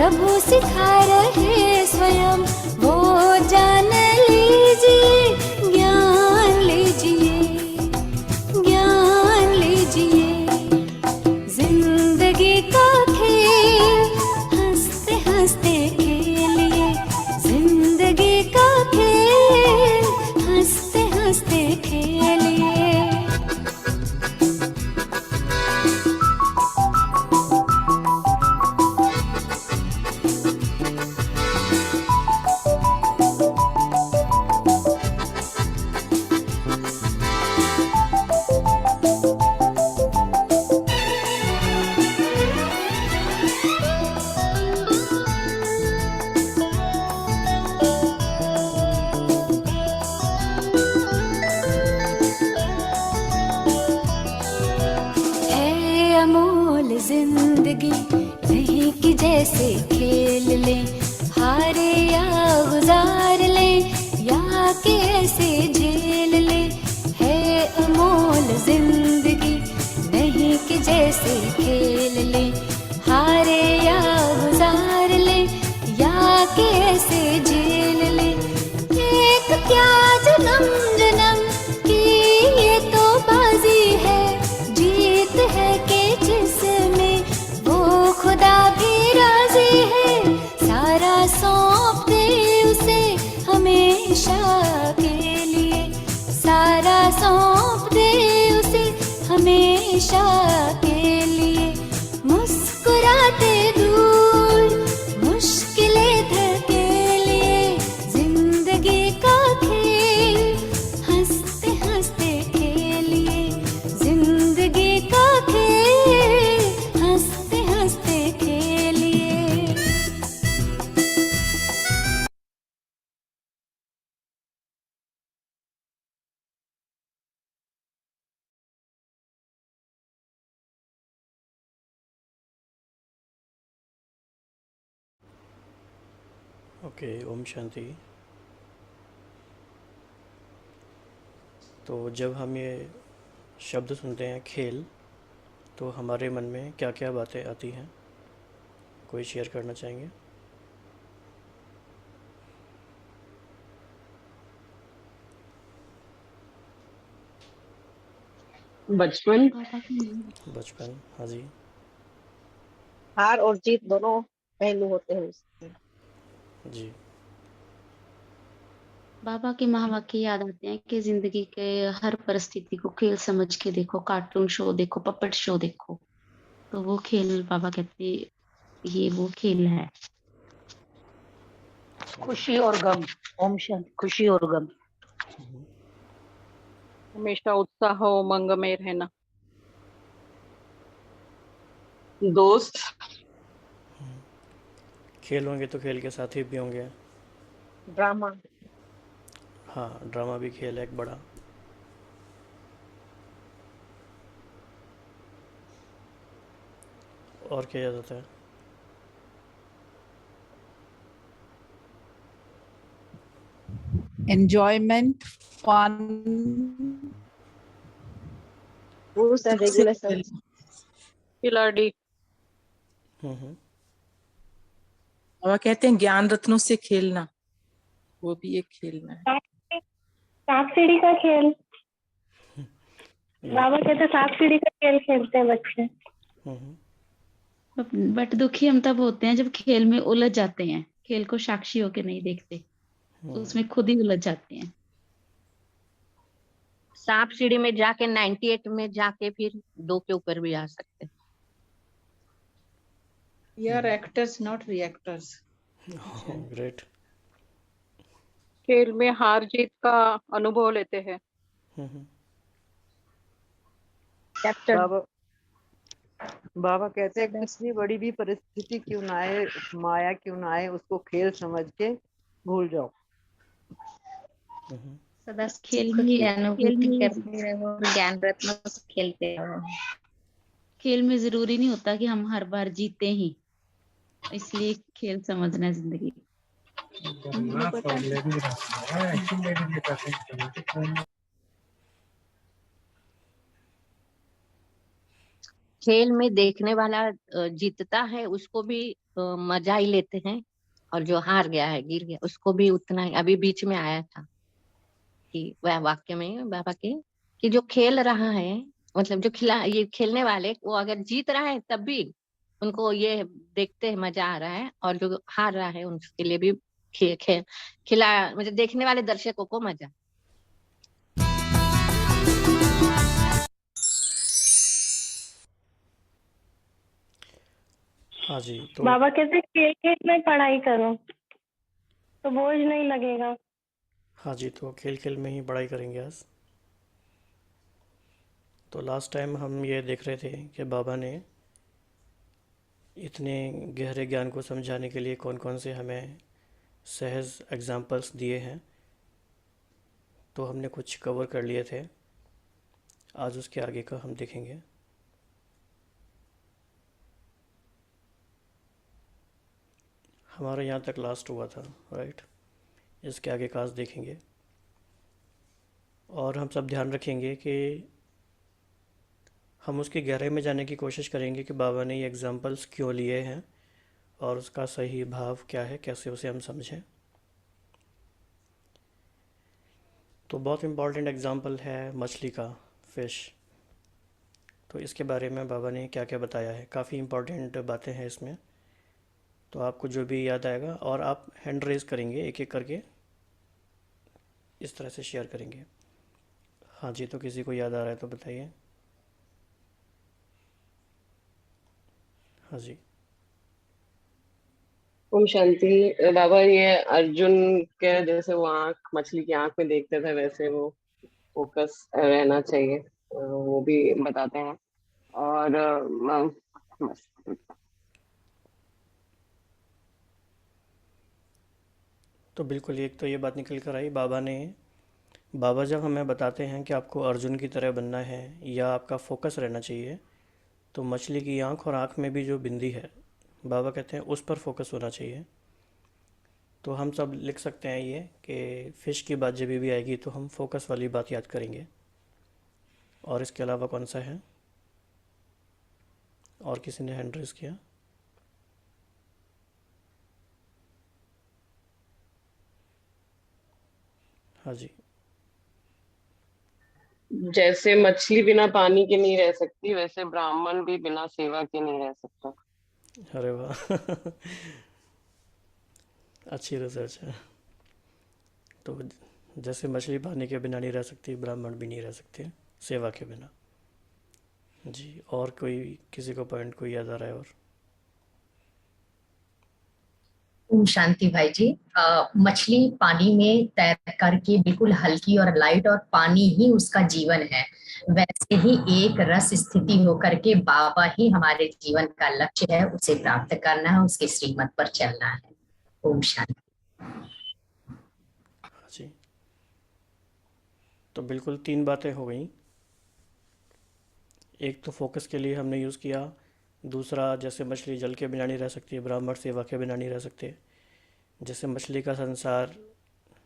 प्रभु सिखा रहे स्वयं, वो जान लीजिए, ज्ञान लीजिए, ज्ञान लीजिए। जिंदगी का खेल हंसते हंसते खेलिए, जिंदगी का खेल हंसते हंसते खेलिए। जिंदगी नहीं कि जैसे खेल लें, हारे या गुजार लें, या कि ऐसे झेल लें। है अमोल जिंदगी नहीं कि जैसे खेल लें, हारे या गुजार लें, या कि ऐसे झेल लें। एक क्या जन्म जन्म की ये तो बाजी है, जीत है कि जिसमें वो खुदा भी राजी है। सारा सौंप दे उसे हमेशा के लिए, सारा सौंप दे उसे हमेशा के लिए। मुस्कुराते दूर मुश्किलें धकेलिए, जिंदगी का खेल हंसते हंसते खेलिए, जिंदगी का खेल हंसते हंसते खेलिए। ओके, ओम शांति। तो जब हम ये शब्द सुनते हैं खेल, तो हमारे मन में क्या क्या बातें आती हैं, कोई शेयर करना चाहेंगे? बचपन। बचपन, हाँ जी। हार और जीत दोनों पहलू होते हैं उसके। जी। बाबा के महावाक्य याद आते हैं कि जिंदगी के हर परिस्थिति को खेल समझ के देखो, कार्टून शो देखो, पपेट शो देखो, तो वो खेल बाबा कहते ये वो खेल है। खुशी और गम। ओम शांति। खुशी और गम, हमेशा उत्साह उमंग में रहना। दोस्त। खेल होंगे तो खेल के साथी भी होंगे। ड्रामा। हाँ, ड्रामा भी खेल है एक बड़ा। और क्या याद आता है? enjoyment, fun, rules and regulation. खिलाड़ी। बाबा कहते हैं ज्ञान रत्नों से खेलना, वो भी एक खेलना है। सांप सीढ़ी का खेल, बाबा कहते सांप सीढ़ी का खेल खेलते हैं बच्चे। बट दुखी हम तब होते हैं जब खेल में उलझ जाते हैं, खेल को साक्षी होके नहीं देखते, तो उसमें खुद ही उलझ जाते हैं। सांप सीढ़ी में जाके 98 में जाके फिर 2 के ऊपर भी आ सकते हैं। We are actors, not reactors. Great. खेल में हार जीत का अनुभव लेते हैं। कैप्टन। बाबा कहते हैं कितनी बड़ी भी परिस्थिति क्यों ना आए, माया क्यों ना आए, उसको खेल समझ के भूल जाओ। सदा खेल में अनुभूति करते रहो और ज्ञान रत्नों से खेलते रहो। खेल में जरूरी नहीं होता कि हम हर बार जीते ही, इसलिए खेल समझना है जिंदगी। खेल में देखने वाला जीतता है उसको भी मजा ही लेते हैं, और जो हार गया है गिर गया उसको भी उतना ही। अभी बीच में आया था कि वह वाक्य में बाबा के कि जो खेल रहा है, मतलब जो ये खेलने वाले वो अगर जीत रहा है तब भी उनको ये देखते हैं मजा आ रहा है, और जो हार रहा है उनके लिए भी खिला मतलब देखने वाले दर्शकों को मजा। हाँ जी, तो बाबा कहते खेल खेल में पढ़ाई करो तो बोझ नहीं लगेगा। हाँ जी, तो खेल खेल में ही पढ़ाई करेंगे आज। तो लास्ट टाइम हम ये देख रहे थे कि बाबा ने इतने गहरे ज्ञान को समझाने के लिए कौन कौन से हमें सहज एग्जाम्पल्स दिए हैं, तो हमने कुछ कवर कर लिए थे। आज उसके आगे का हम देखेंगे। हमारा यहाँ तक लास्ट हुआ था, राइट। इसके आगे का आज देखेंगे, और हम सब ध्यान रखेंगे कि हम उसकी गहराई में जाने की कोशिश करेंगे कि बाबा ने ये एग्जाम्पल्स क्यों लिए हैं और उसका सही भाव क्या है, कैसे उसे हम समझें। तो बहुत इम्पॉर्टेंट एग्जाम्पल है मछली का, फ़िश। तो इसके बारे में बाबा ने क्या क्या बताया है, काफ़ी इम्पॉर्टेंट बातें हैं इसमें। तो आपको जो भी याद आएगा, और आप हैंड रेज करेंगे एक एक करके, इस तरह से शेयर करेंगे। हाँ जी, तो किसी को याद आ रहा है तो बताइए। हाँ जी। ओम शांति। बाबा, ये अर्जुन के जैसे वो आंख मछली की आंख में देखते थे वैसे वो फोकस रहना चाहिए, वो भी बताते हैं। और बस। तो बिल्कुल, एक तो ये बात निकल कर आई बाबा जब हमें बताते हैं कि आपको अर्जुन की तरह बनना है या आपका फोकस रहना चाहिए, तो मछली की आंख और आंख में भी जो बिंदी है, बाबा कहते हैं उस पर फोकस होना चाहिए। तो हम सब लिख सकते हैं ये कि फ़िश की बात जब भी आएगी तो हम फोकस वाली बात याद करेंगे। और इसके अलावा कौन सा है? और किसी ने हैंड रेज़ किया? हाँ जी। जैसे मछली बिना पानी के नहीं रह सकती, वैसे ब्राह्मण भी बिना सेवा के नहीं रह सकता। अरे वाह अच्छी रिसर्च है। तो जैसे मछली पानी के बिना नहीं रह सकती, ब्राह्मण भी नहीं रह सकते सेवा के बिना। जी, और कोई किसी को पॉइंट कोई याद आ रहा है? और ओम शांति भाई जी। मछली पानी में तैर करके बिल्कुल हल्की और लाइट, और पानी ही उसका जीवन है। वैसे ही एक रस स्थिति होकर के बाबा ही हमारे जीवन का लक्ष्य है, उसे प्राप्त करना है, उसके श्रीमत पर चलना है। ओम शांति। हाँ जी, तो बिल्कुल 3 बातें हो गई। एक तो फोकस के लिए हमने यूज़ किया, दूसरा जैसे मछली जल के बिना नहीं रह सकती, ब्राह्मण सेवा के बिना नहीं रह सकते। जैसे मछली का संसार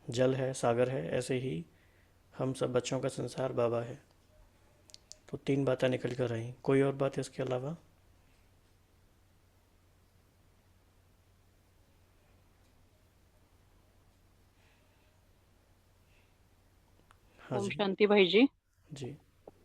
जल है, सागर है, ऐसे ही हम सब बच्चों का संसार बाबा है। तो 3 बातें निकल कर आई। कोई और बात इसके अलावा? हाँ ओम जी। शांति भाई जी। जी।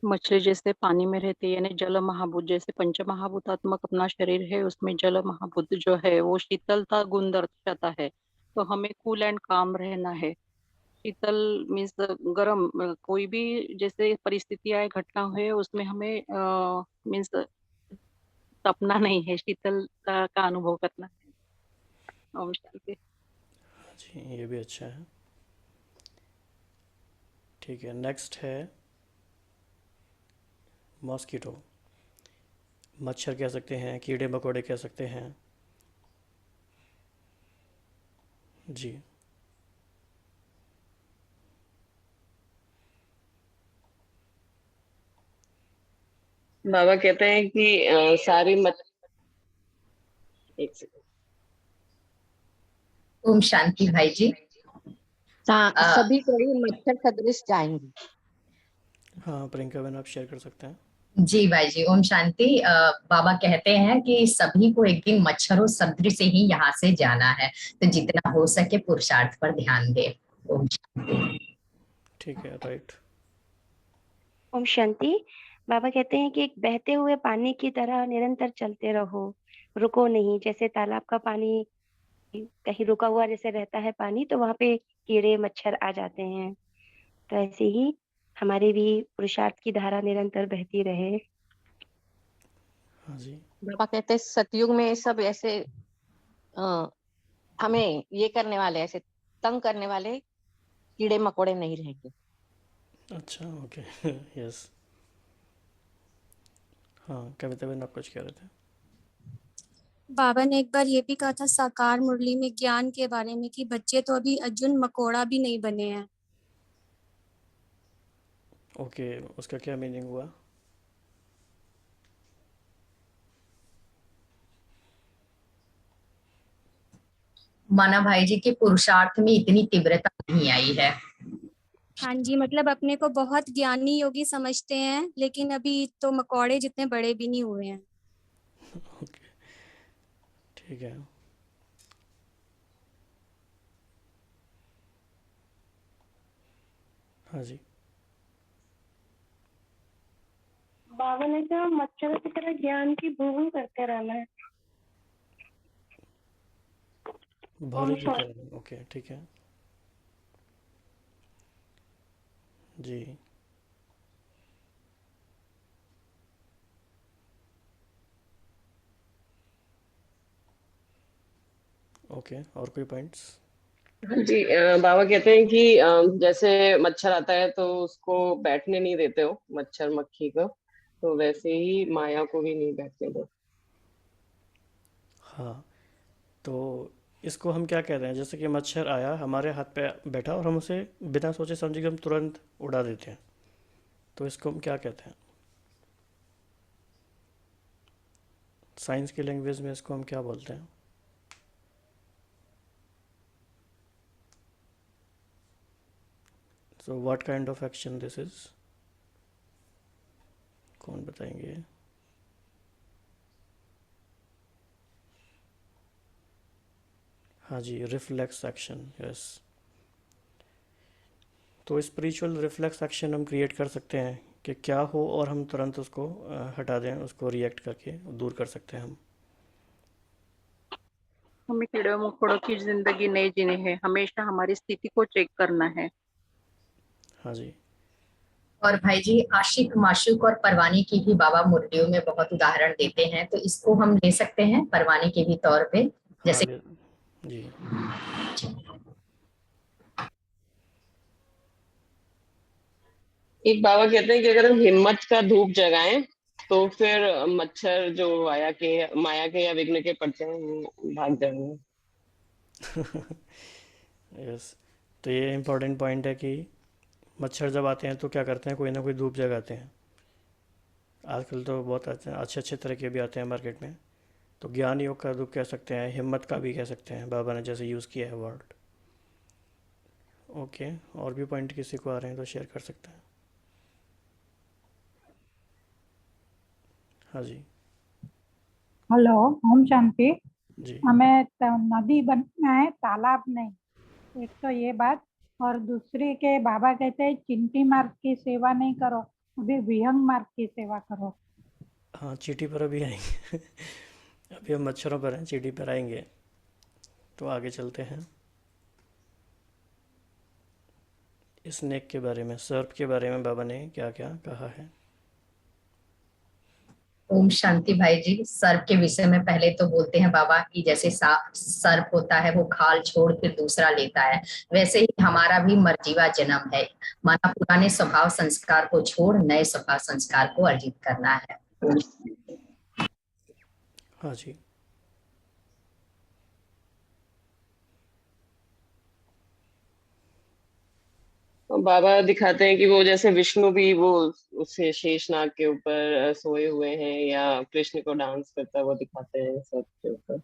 मछली जैसे पानी में रहती है, यानी जल महाभूत, जैसे पंच महाभूतात्मक अपना शरीर है, उसमें जल महाभूत जो है वो शीतलता गुण दर्शाता है। तो हमें कूल एंड काम रहना है। शीतल मीन्स गर्म, कोई भी जैसे परिस्थिति आए, घटना हुए, उसमें हमें मीन्स तपना नहीं है, शीतलता का अनुभव करना है। ओम शांति। हाँ जी, ये भी अच्छा है। ठीक है, नेक्स्ट है मॉस्किटो। मच्छर कह सकते हैं, कीड़े मकोड़े कह सकते हैं। जी। बाबा कहते हैं कि सारी एक सेकंड। ओम शांति भाई जी। सभी कड़ी मच्छर सदृश जाएंगी। हाँ, प्रियंका बहन आप शेयर कर सकते हैं। जी भाई जी, ओम शांति। बाबा कहते हैं कि सभी को एक दिन मच्छरों सदृश से ही यहाँ से जाना है, तो जितना हो सके पुरुषार्थ पर ध्यान दे। ओम शांति। ठीक है, राइट। ओम शांति। बाबा कहते हैं कि एक बहते हुए पानी की तरह निरंतर चलते रहो, रुको नहीं। जैसे तालाब का पानी कहीं रुका हुआ जैसे रहता है पानी, तो वहां पे कीड़े मच्छर आ जाते हैं। तो ऐसे ही हमारी भी पुरुषार्थ की धारा निरंतर बहती रहे। हाँ जी। बाबा कहते हैं सतयुग में सब ऐसे अ, हमें ये करने वाले, ऐसे तंग करने वाले कीड़े मकोड़े नहीं रहेंगे। अच्छा, ओके। यस। हाँ, कविता बहन आप कुछ कह रहे थे? बाबा ने एक बार ये भी कहा था साकार मुरली में ज्ञान के बारे में कि बच्चे तो अभी अर्जुन मकोड़ा भी नहीं बने हैं। ओके, उसका क्या मीनिंग हुआ? माना भाई जी कि पुरुषार्थ में इतनी तीव्रता नहीं आई है। हाँ जी, मतलब अपने को बहुत ज्ञानी योगी समझते हैं, लेकिन अभी तो मकोड़े जितने बड़े भी नहीं हुए हैं। ओके, ठीक है। हाँ जी। बाबा ने कहा मच्छरों की तरह ज्ञान की भूल करते रहना है। भौरे की तरह, ओके, ठीक है जी। ओके, और कोई पॉइंट्स? हाँ जी, बाबा कहते हैं कि जैसे मच्छर आता है तो उसको बैठने नहीं देते हो, मच्छर मक्खी को, तो वैसे ही माया को भी नहीं बैठने दो। हाँ, तो इसको हम क्या कह रहे हैं? जैसे कि मच्छर आया हमारे हाथ पे बैठा और हम उसे बिना सोचे समझे कि हम तुरंत उड़ा देते हैं, तो इसको हम क्या कहते हैं? साइंस की लैंग्वेज में इसको हम क्या बोलते हैं? So what kind of action this is? कौन बताएंगे? हाँ जी, रिफ्लेक्स एक्शन, यस। तो स्पिरिचुअल रिफ्लेक्स एक्शन हम क्रिएट कर सकते हैं कि क्या हो और हम तुरंत उसको हटा दें, उसको रिएक्ट करके दूर कर सकते हैं हम। हमें कीड़े मकोड़ों की जिंदगी नहीं जीनी है, हमेशा हमारी स्थिति को चेक करना है। हाँ जी। और भाई जी आशिक माशूक और परवाने की भी बाबा मुरलियों में बहुत उदाहरण देते हैं, तो इसको हम ले सकते हैं परवाने के भी तौर पे। हाँ जैसे जी। एक बाबा कहते हैं कि अगर हम हिम्मत का धूप जगाएं तो फिर मच्छर जो माया के या विघ्न के पड़ते हैं वो भाग जाएंगे। यस, तो ये इम्पोर्टेंट पॉइंट है कि मच्छर जब आते हैं तो क्या करते हैं, कोई ना कोई धूप जगाते हैं। आजकल तो बहुत अच्छे अच्छे तरह के भी आते हैं मार्केट में, तो ज्ञान योग का धूप कह सकते हैं, हिम्मत का भी कह सकते हैं, बाबा ने जैसे यूज़ किया है वर्ड। ओके, और भी पॉइंट किसी को आ रहे हैं तो शेयर कर सकते हैं। हाँ जी। हेलो, ओम शांति। जी। हमें नदी बनना है, तालाब नहीं। एक तो ये बात, और दूसरी के बाबा कहते हैं चिंटी मार्ग की सेवा नहीं करो, अभी विहंग मार्ग की सेवा करो। हाँ, चींटी पर अभी आएंगे। अभी हम मच्छरों पर हैं, चींटी पर आएंगे, तो आगे चलते हैं। स्नेक के बारे में, सर्प के बारे में बाबा ने क्या क्या कहा है? ओम शांति भाई जी, सर्प के विषय में पहले तो बोलते हैं बाबा कि जैसे सर्प होता है वो खाल छोड़ फिर दूसरा लेता है, वैसे ही हमारा भी मर्जीवा जन्म है। माना पुराने स्वभाव संस्कार को छोड़ नए स्वभाव संस्कार को अर्जित करना है। हाँ जी। बाबा दिखाते हैं कि वो जैसे विष्णु भी वो उससे शेषनाग के ऊपर सोए हुए हैं, या कृष्ण को डांस करता वो दिखाते हैं सब के ऊपर।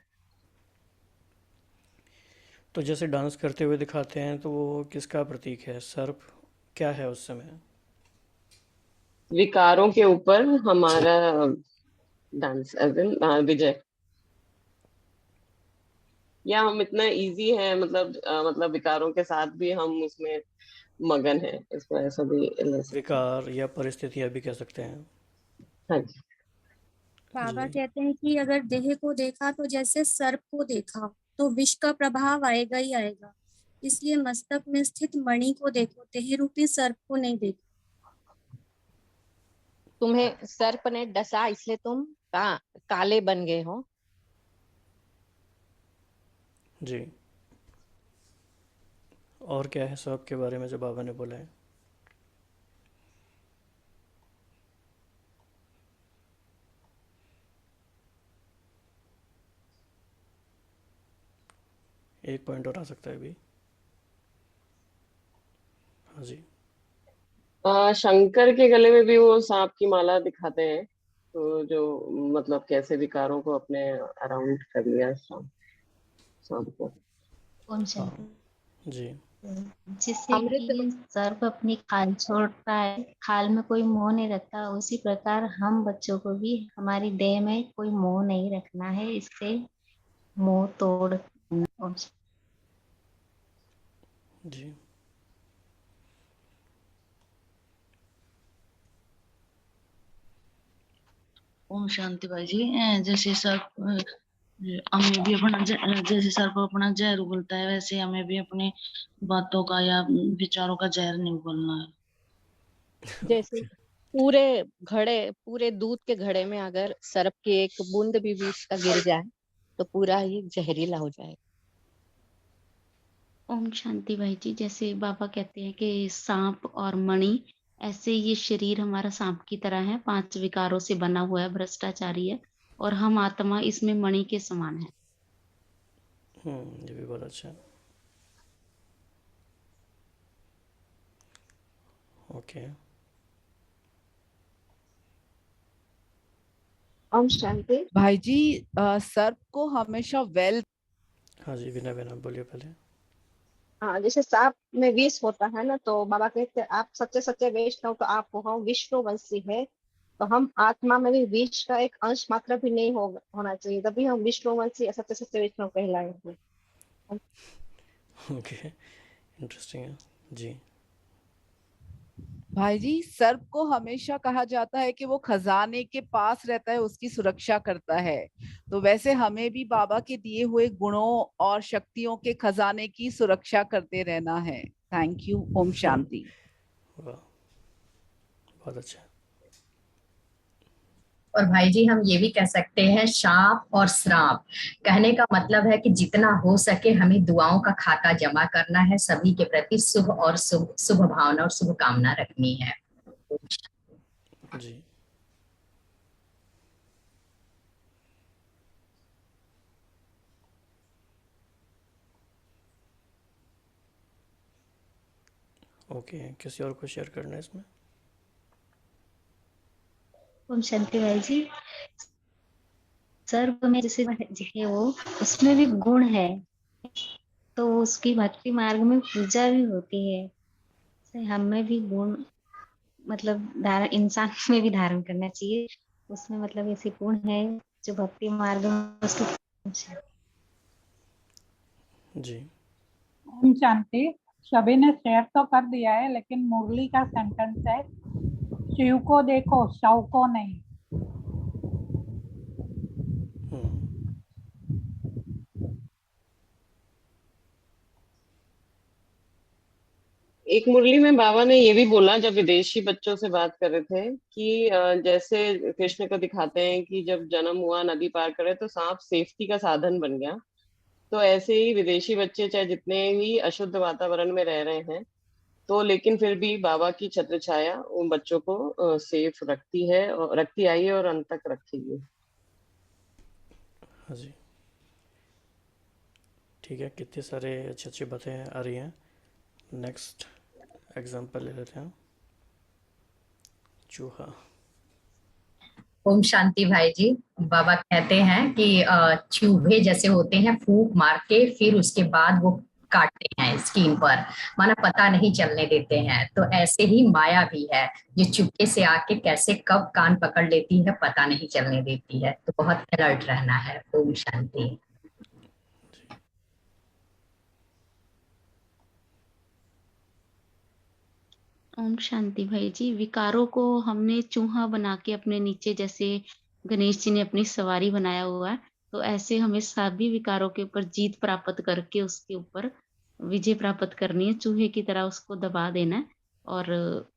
तो जैसे डांस करते हुए दिखाते हैं तो वो किसका प्रतीक है? सर्प क्या है उस समय? विकारों के ऊपर हमारा डांस एज इन विजय, या हम इतना इजी है, मतलब विकारों के साथ भी हम उसमें मगन है, इसको ऐसा भी ले सकते विकार या परिस्थितियां भी कह सकते हैं। हैं। हाँ जी। बाबा जी कहते हैं कि अगर देह को देखा तो जैसे सर्प को देखा तो विष का प्रभाव आएगा ही आएगा, इसलिए मस्तक में स्थित मणि को देखो, देह रूपी सर्प को नहीं देखो। तुम्हें सर्प ने डसा इसलिए तुम काले बन गए हो। जी। और क्या है सर्प के बारे में जो बाबा ने बोला है? एक पॉइंट और आ सकता है अभी। हाँ जी। शंकर के गले में भी वो सांप की माला दिखाते हैं, तो जो मतलब कैसे विकारों को अपने अराउंड कर लिया सांप को। ओम शांति। जी जिससे कि सर्प अपनी खाल छोड़ता है, खाल में कोई मोह नहीं रखता, उसी प्रकार हम बच्चों को भी हमारी देह में कोई मोह नहीं रखना है, इससे मोह तोड़। ओम जी। ओम शांति भाई जी। जैसे सर्प हमें भी अपना जैसे सर्प अपना जहर उगलता है, वैसे हमें भी अपनी बातों का या विचारों का जहर नहीं उगलना है। जैसे पूरे दूध के घड़े में अगर सर्प की एक बूंद भी विष का गिर जाए तो पूरा ही जहरीला हो जाए। ओम शांति भाई जी। जैसे बाबा कहते हैं कि सांप और मणि, ऐसे ये शरीर हमारा सांप की तरह है, 5 विकारों से बना हुआ है, भ्रष्टाचारी है, और हम आत्मा इसमें मणि के समान है। ये भी बहुत अच्छा है। ओके। ओम शांति। भाई जी सर्प को हमेशा वेल। हाँ जी, बिना बिना बोलिए पहले। हाँ, जैसे सांप में विष होता है ना, तो बाबा कहते हैं आप सच्चे सच्चे वैष्णव तो आप हो, विष्णुवंशी है, तो हम आत्मा में भी विष का एक अंश मात्र भी नहीं होना चाहिए, तभी हम विष्णुवंशी या सच्चे सच्चे वैष्णव कहलाएंगे। ओके, इंटरेस्टिंग है जी। भाई जी सर्प को हमेशा कहा जाता है कि वो खजाने के पास रहता है, उसकी सुरक्षा करता है, तो वैसे हमें भी बाबा के दिए हुए गुणों और शक्तियों के खजाने की सुरक्षा करते रहना है। Thank you. ओम शांति। वाह, बहुत अच्छा। और भाई जी हम ये भी कह सकते हैं शाप और श्राप, कहने का मतलब है कि जितना हो सके हमें दुआओं का खाता जमा करना है, सभी के प्रति शुभ और शुभ भावना और शुभ कामना रखनी है। जी ओके, किसी और को शेयर करना है इसमें? ओम शांति भाई जी। सर्प में जैसे है वो, उसमें भी गुण है, तो उसकी भक्ति मार्ग में पूजा भी होती है, से हमें भी गुण मतलब धारण, इंसान में भी धारण करना चाहिए, उसमें मतलब ऐसे गुण है जो भक्ति मार्ग में उसकी। जी ओम शांति। सभी ने शेयर तो कर दिया है, लेकिन मुरली का सेंटेंस है शिव को देखो शव को नहीं। एक मुरली में बाबा ने ये भी बोला, जब विदेशी बच्चों से बात कर रहे थे, कि जैसे कृष्ण को दिखाते हैं कि जब जन्म हुआ नदी पार करे तो सांप सेफ्टी का साधन बन गया, तो ऐसे ही विदेशी बच्चे चाहे जितने ही अशुद्ध वातावरण में रह रहे हैं, तो लेकिन फिर भी बाबा की छत्र छाया उन बच्चों को सेफ रखती है, और रखती आई है और अंत तक रखेगी। हाँ जी, ठीक है। कितने सारे अच्छी अच्छी बातें आ रही हैं। नेक्स्ट एग्जाम्पल ले लेते हैं, चूहा। ओम शांति भाई जी। बाबा कहते हैं कि चूहे जैसे होते हैं, फूंक मार के फिर उसके बाद वो काटते हैं स्किन पर, माना पता नहीं चलने देते हैं। तो ऐसे ही माया भी है, जो चुपके से आके कैसे कब कान पकड़ लेती है पता नहीं चलने देती है। तो बहुत अलर्ट रहना है। ओम शांति। ओम शांति भाई जी। विकारों को हमने चूहा बना के अपने नीचे, जैसे गणेश जी ने अपनी सवारी बनाया हुआ है, तो ऐसे हमें सभी विकारों के ऊपर जीत प्राप्त करके उसके ऊपर विजय प्राप्त करनी है। चूहे की तरह उसको दबा देना है और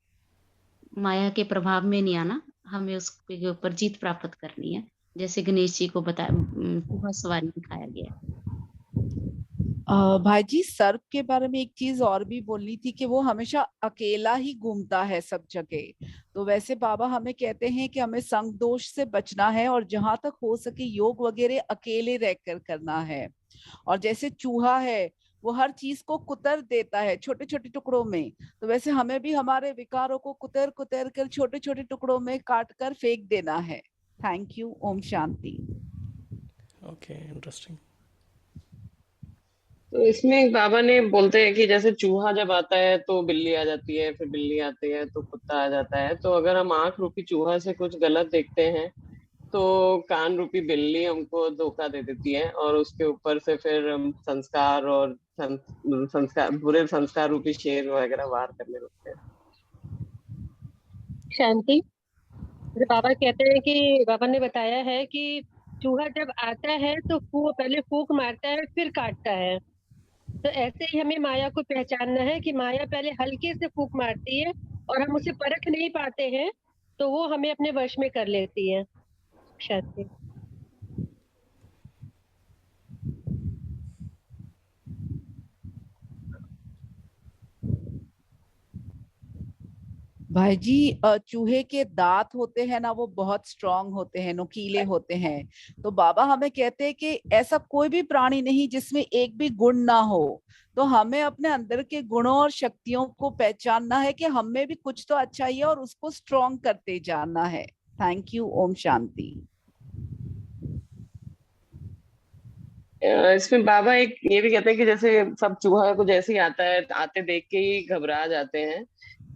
माया के प्रभाव में नहीं आना, हमें उसके ऊपर जीत प्राप्त करनी है, जैसे गणेश जी को चूहा सवारी दिखाया गया है। भाई जी, सर्प के बारे में एक चीज और भी बोलनी थी कि वो हमेशा अकेला ही घूमता है सब जगह। तो वैसे बाबा हमें कहते हैं कि हमें संग दोष से बचना है और जहां तक हो सके योग वगैरह अकेले रहकर करना है। और जैसे चूहा है वो हर चीज को कुतर देता है छोटे छोटे टुकड़ों में, तो वैसे हमें भी हमारे विकारों को कुतर कुतर कर छोटे छोटे टुकड़ों में काट कर फेंक देना है। Thank you. ओम शांति। Okay, interesting. तो इसमें बाबा ने बोलते हैं कि जैसे चूहा जब आता है तो बिल्ली आ जाती है, फिर बिल्ली आती है तो कुत्ता आ जाता है। तो अगर हम आंख रूपी चूहा से कुछ गलत देखते हैं तो कान रूपी बिल्ली हमको धोखा दे देती है, और उसके ऊपर से फिर हम संस्कार और संस्कार बुरे संस्कार रूपी शेर वगैरह वार करने लगते हैं। शांति। फिर बाबा कहते हैं कि बाबा ने बताया है कि चूहा जब आता है तो पहले फूंक मारता है फिर काटता है। तो ऐसे ही हमें माया को पहचानना है कि माया पहले हल्के से फूंक मारती है और हम उसे परख नहीं पाते हैं, तो वो हमें अपने वश में कर लेती है। शांति। भाई जी, चूहे के दांत होते हैं ना, वो बहुत स्ट्रांग होते हैं, नुकीले होते हैं। तो बाबा हमें कहते हैं कि ऐसा कोई भी प्राणी नहीं जिसमें एक भी गुण ना हो। तो हमें अपने अंदर के गुणों और शक्तियों को पहचानना है कि हमें भी कुछ तो अच्छा ही है और उसको स्ट्रांग करते जाना है। Thank you. ओम शांति। इसमें बाबा एक ये भी कहते हैं कि जैसे सब चूहा को जैसे ही आता है आते देख के ही घबरा जाते हैं,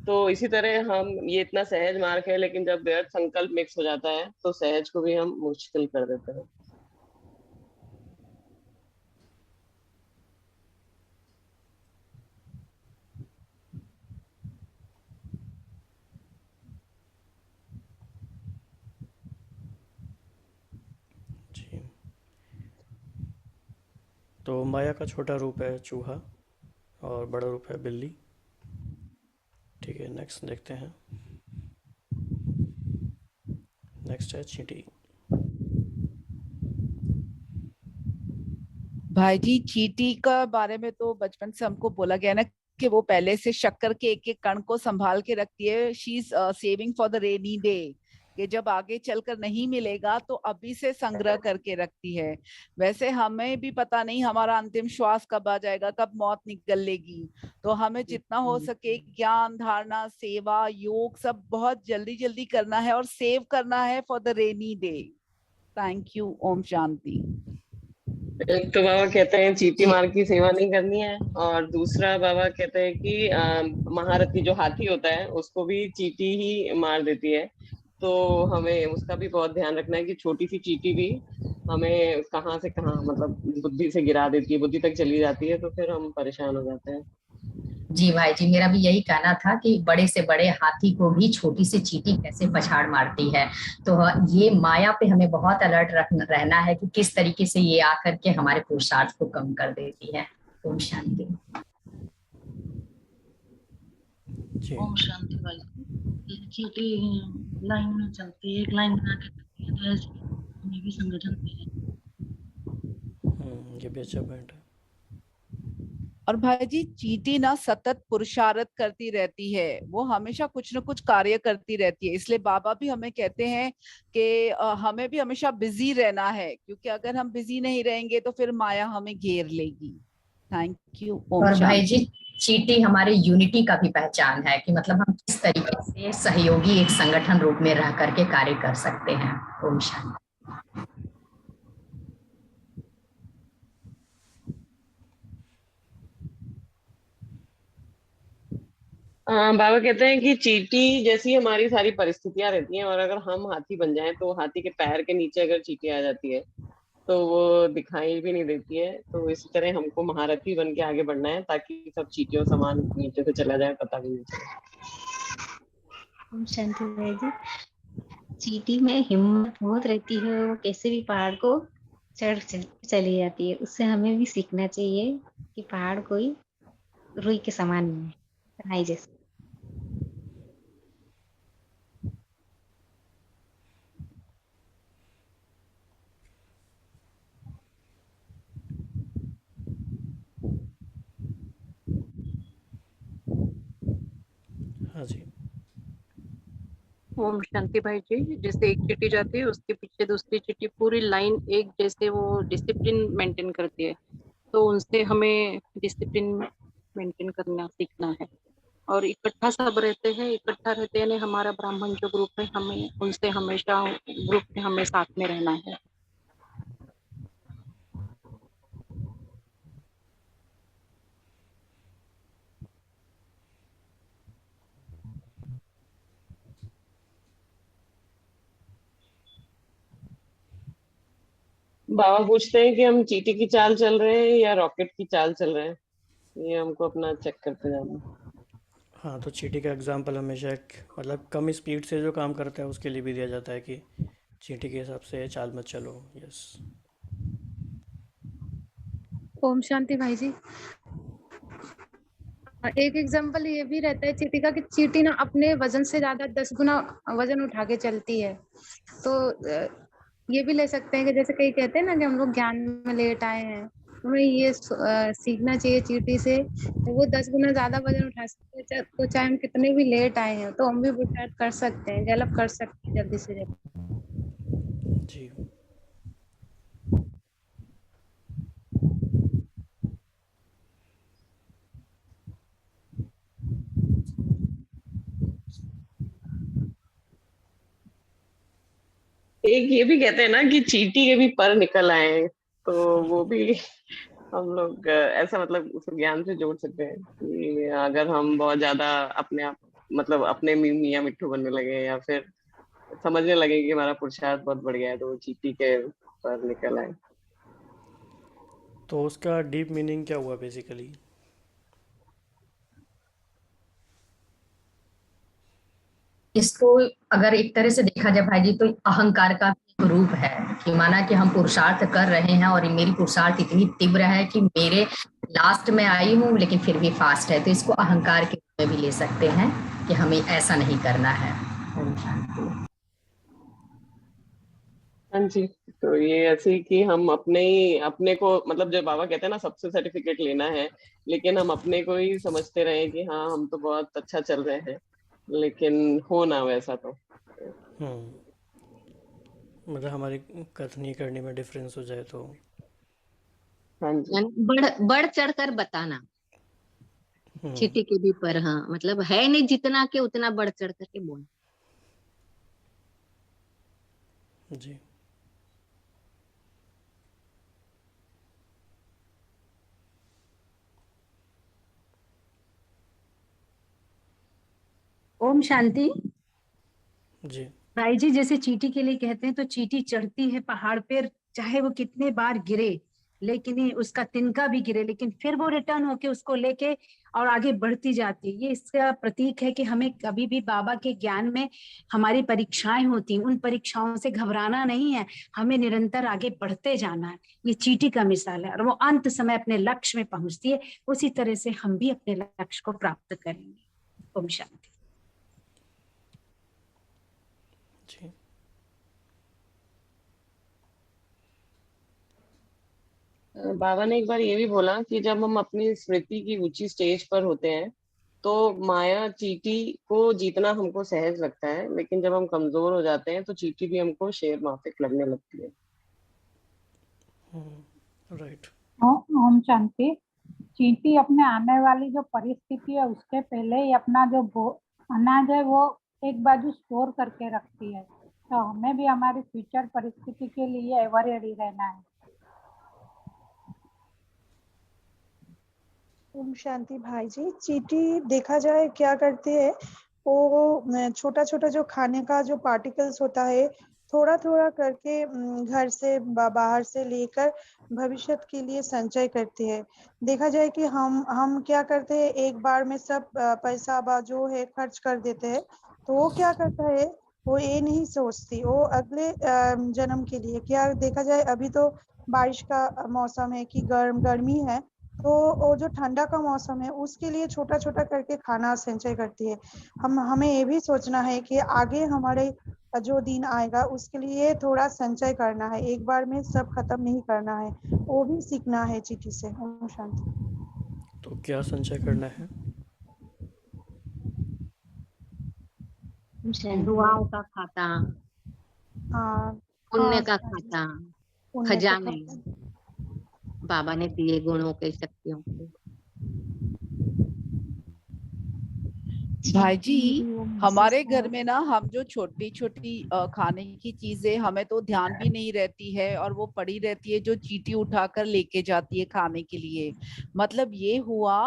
तो इसी तरह हम ये इतना सहज मार्ग है, लेकिन जब व्यर्थ संकल्प मिक्स हो जाता है तो सहज को भी हम मुश्किल कर देते हैं। जी, तो माया का छोटा रूप है चूहा और बड़ा रूप है बिल्ली। ठीक है, नेक्स्ट देखते हैं। नेक्स्ट है चींटी। भाई जी, चींटी का बारे में तो बचपन से हमको बोला गया ना कि वो पहले से शक्कर के एक एक कण को संभाल के रखती है। She is saving for the rainy day, कि जब आगे चलकर नहीं मिलेगा तो अभी से संग्रह करके रखती है। वैसे हमें भी पता नहीं हमारा अंतिम श्वास कब आ जाएगा, कब मौत निकल लेगी। तो हमें जितना हो सके ज्ञान, धारणा, सेवा, योग सब बहुत जल्दी जल्दी करना है और सेव करना है for the rainy day. Thank you. ओम शांति। एक तो बाबा कहते हैं चींटी मार की सेवा नहीं करनी है, और दूसरा बाबा कहते हैं कि महारथी जो हाथी होता है उसको भी चींटी ही मार देती है। तो हमें उसका भी बहुत ध्यान रखना है कि छोटी सी चींटी भी हमें कहाँ से कहाँ मतलब बुद्धि से गिरा देती है, बुद्धि तक चली जाती है, तो फिर हम परेशान हो जाते हैं। जी भाई जी, मेरा भी यही कहना था कि बड़े से बड़े हाथी को भी छोटी सी चींटी कैसे पछाड़ मारती है। तो ये माया पे हमें बहुत अलर्ट रहना है कि किस तरीके से ये आकर के हमारे पुरुषार्थ को कम कर देती है। ओम शांति। ओम शांति भाई। चींटी लाइन में चलती है, एक लाइन बना के चलती है, तो ऐसे हमें भी संगठन में है। ये भी अच्छा पॉइंट है। और भाई जी, चींटी ना सतत पुरुषार्थ करती रहती है, वो हमेशा कुछ न कुछ कार्य करती रहती है। इसलिए बाबा भी हमें कहते हैं कि हमें भी हमेशा बिजी रहना है, क्योंकि अगर हम बिजी नहीं रहेंगे तो फिर माया हमें घेर लेगी। Thank you. ओम और भाई जी, शांति। चींटी हमारे यूनिटी का भी पहचान है कि मतलब हम किस तरीके से सहयोगी एक संगठन रूप में रह करके कार्य कर सकते हैं। ओम शांति। बाबा कहते हैं कि चींटी जैसी हमारी सारी परिस्थितियां रहती हैं, और अगर हम हाथी बन जाएं तो हाथी के पैर के नीचे अगर चींटी आ जाती है तो वो दिखाई भी नहीं देती है। तो इसी तरह हमको महारथी बन के आगे बढ़ना है, ताकि सब चींटियों समान नीचे से चला जाए, पता भी नहीं चले। ओम शांति भाई जी। चींटी में हिम्मत बहुत रहती है, वो कैसे भी पहाड़ को चली जाती है। उससे हमें भी सीखना चाहिए कि पहाड़ कोई रुई के समान नहीं है, राई जैसे। हाँ जी। ओम शांति भाई जी। जैसे एक चींटी जाती है उसके पीछे दूसरी चींटी पूरी लाइन एक जैसे वो डिसिप्लिन मेंटेन करती है, तो उनसे हमें डिसिप्लिन मेंटेन करना सीखना है। और इकट्ठा सब रहते हैं, इकट्ठा रहते हैं, हमारा ब्राह्मण जो ग्रुप है हमें उनसे हमेशा ग्रुप में हमें साथ में रहना है। बाबा पूछते हैं कि हम चींटी की चाल चल रहे हैं या रॉकेट की चाल चल रहे हैं, ये हमको अपना चेक करते जाना है। हाँ, तो चींटी का एग्जाम्पल हमेशा एक मतलब कम स्पीड से जो काम करता है उसके लिए भी दिया जाता है कि चींटी के हिसाब से चाल मत चलो। यस। ओम शांति भाई जी। एक एग्जांपल ये भी रहता है चींटी का कि चींटी ना अपने वजन से ज्यादा 10 गुना वजन उठा के चलती है। तो ये भी ले सकते हैं कि जैसे कई कहते हैं ना कि हम लोग ज्ञान में लेट आए हैं, हमें ये सीखना चाहिए चींटी से। तो वो 10 गुना ज्यादा वजन उठा सकते हैं, तो चाहे हम कितने भी लेट आए हैं तो हम भी पुरुषार्थ कर सकते हैं, डेवलप कर सकते हैं जल्दी से जल्दी। जी। एक ये भी कहते हैं ना कि चींटी के भी पर निकल आए हैं, तो वो भी हम लोग ऐसा मतलब उस ज्ञान से जोड़ सकते हैं कि अगर हम बहुत ज्यादा अपने आप मतलब अपने मियाँ मिट्ठू बनने लगे, या फिर समझने लगे कि हमारा पुरुषार्थ बहुत बढ़ गया है, तो वो चींटी के पर निकल आए। तो उसका डीप मीनिंग क्या हुआ बेसिकली? इसको अगर एक तरह से देखा जाए भाई जी तो अहंकार का एक रूप है, कि माना कि हम पुरुषार्थ कर रहे हैं और मेरी पुरुषार्थ इतनी तीव्र है कि मेरे लास्ट में आई हूँ लेकिन फिर भी फास्ट है, तो इसको अहंकार के रूप में भी ले सकते हैं कि हमें ऐसा नहीं करना है। ओम शांति। हाँ जी। तो ये ऐसे ही कि हम अपने को मतलब जब बाबा कहते हैं ना सबसे सर्टिफिकेट लेना है, लेकिन हम अपने को ही समझते रहे कि हाँ हम तो बहुत अच्छा चल रहे हैं, लेकिन हो ना वैसा तो। मतलब हमारी कथनी करने में डिफरेंस हो जाए तो। हाँ जी। यानी बढ़ चढ़ कर बताना चींटी के भी पर। हाँ, मतलब है नहीं जितना के उतना बढ़ चढ़ करके बोलना। जी। ओम शांति जी। भाई जी। जैसे चींटी के लिए कहते हैं तो चींटी चढ़ती है पहाड़ पर, चाहे वो कितने बार गिरे, लेकिन ये उसका तिनका भी गिरे लेकिन फिर वो रिटर्न होके उसको लेके और आगे बढ़ती जाती है। ये इसका प्रतीक है कि हमें कभी भी बाबा के ज्ञान में हमारी परीक्षाएं होती हैं, उन परीक्षाओं से घबराना नहीं है, हमें निरंतर आगे बढ़ते जाना है। ये चींटी का मिसाल है और वो अंत समय अपने लक्ष्य में पहुंचती है। उसी तरह से हम भी अपने लक्ष्य को प्राप्त करेंगे। ओम शांति। जी। बाबा ने एक बार ये भी बोला कि जब हम अपनी स्मृति की ऊंची स्टेज पर होते हैं तो माया चींटी को जीतना हमको सहज लगता है, लेकिन जब हम कमजोर हो जाते हैं तो चींटी भी हमको शेर माफिक लगने लगती है। राइट। ओम शांति। चींटी अपने आने वाली जो परिस्थिति है उसके पहले ही अपना जो अनाज है वो एक बाजू स्टोर करके रखती है, तो हमें भी हमारी फ्यूचर परिस्थिति के लिए एवर रेडी रहना है। ओम शांति भाई जी। चींटी देखा जाए क्या करती है, वो छोटा छोटा जो खाने का जो पार्टिकल्स होता है थोड़ा थोड़ा करके घर से बाहर से लेकर भविष्य के लिए संचय करती है। देखा जाए कि हम क्या करते हैं, एक बार में सब पैसा जो है खर्च कर देते हैं। तो वो क्या करता है, वो ये नहीं सोचती वो अगले जन्म के लिए क्या। देखा जाए अभी तो बारिश का मौसम है कि गर्मी है, तो वो जो ठंडा का मौसम है उसके लिए छोटा छोटा करके खाना संचय करती है। हमें ये भी सोचना है कि आगे हमारे जो दिन आएगा उसके लिए थोड़ा संचय करना है, एक बार में सब खत्म नहीं करना है। वो भी सीखना है चींटी से। ओम शांति। तो क्या संचय करना है? दुआओं का खाता, हाँ पुण्य का खाता, पुण्य का खजाने खाता। बाबा ने दिए गुणों के, शक्तियों के। भाई जी हमारे घर में ना हम जो छोटी छोटी खाने की चीजें हमें तो ध्यान भी नहीं रहती है और वो पड़ी रहती है, जो चींटी उठाकर लेके जाती है खाने के लिए। मतलब ये हुआ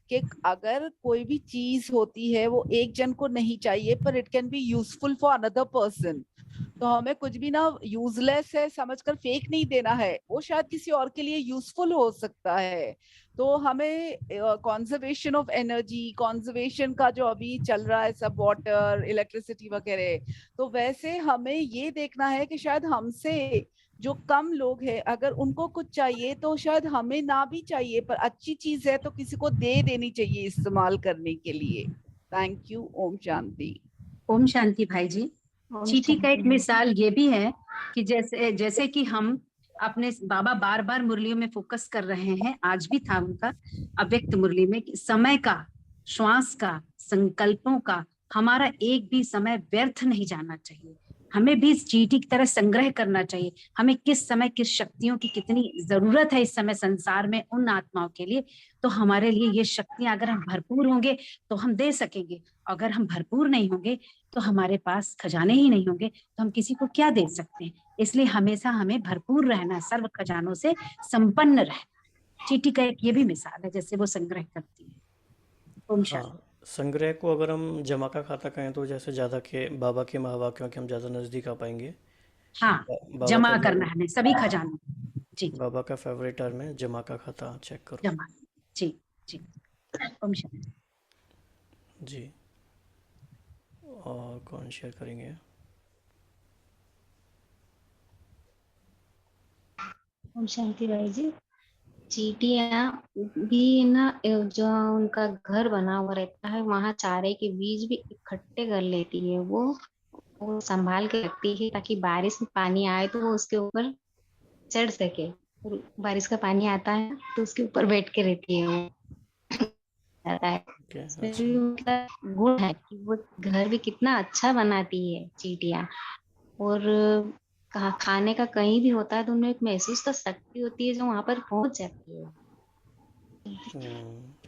कि अगर कोई भी चीज होती है वो एक जन को नहीं चाहिए, पर it can be useful for another person. तो हमें कुछ भी ना यूजलेस है समझकर फेंक नहीं देना है, वो शायद किसी और के लिए यूजफुल हो सकता है। तो हमें कंजर्वेशन ऑफ एनर्जी, कंजर्वेशन का जो अभी चल रहा है सब, वाटर, इलेक्ट्रिसिटी वगैरह, तो वैसे हमें ये देखना है कि शायद हमसे जो कम लोग हैं अगर उनको कुछ चाहिए तो शायद हमें ना भी चाहिए, पर अच्छी चीज है तो किसी को दे देनी चाहिए इस्तेमाल करने के लिए। Thank you. ओम शांति। ओम शांति भाई जी। चींटी का एक मिसाल ये भी है कि जैसे जैसे कि हम अपने बाबा बार बार मुरलियों में फोकस कर रहे हैं, आज भी था उनका अव्यक्त मुरली में, कि समय का, श्वास का, संकल्पों का हमारा एक भी समय व्यर्थ नहीं जाना चाहिए। हमें भी चींटी की तरह संग्रह करना चाहिए। हमें किस समय किस शक्तियों की कितनी जरूरत है इस समय संसार में उन आत्माओं के लिए, तो हमारे लिए ये शक्तियां अगर हम भरपूर होंगे तो हम दे सकेंगे। अगर हम भरपूर नहीं होंगे तो हमारे पास खजाने ही नहीं होंगे तो हम किसी को क्या दे सकते हैं। इसलिए हमेशा हमें भरपूर रहना, सर्व खजानों से संपन्न रहना। चींटी का एक ये भी मिसाल है जैसे वो संग्रह करती है। ओम शांति। हाँ, संग्रह को अगर हम जमा का खाता कहें तो जैसे ज़्यादा के बाबा के महावाक्यों के हम ज़्यादा नज़दीक आ पाएंगे। हाँ, बाबा जमा का करना है सभी खजानों। जी, बाबा का फेवरेट टर्म है जमा का खाता, चेक करो। जमा। जी जी। ओम शांति। जी, और कौन शेयर करेंगे? ओम शांति भाई जी। चींटियां भी ना जो उनका घर बना हुआ रहता है वहां चारे के बीज भी इकट्ठे कर लेती है। वो संभाल के रखती है ताकि बारिश में पानी आए तो वो उसके ऊपर चढ़ सके। और बारिश का पानी आता है तो उसके ऊपर बैठ के रहती है वो। रहता है इसमें भी मतलब गुण है कि वो घर भी कितना अच्छा बनाती है चींटियां। और खाने का कहीं भी होता है तो उनमें एक महसूस तो शक्ति होती है जो वहां पर पहुंच जाती है।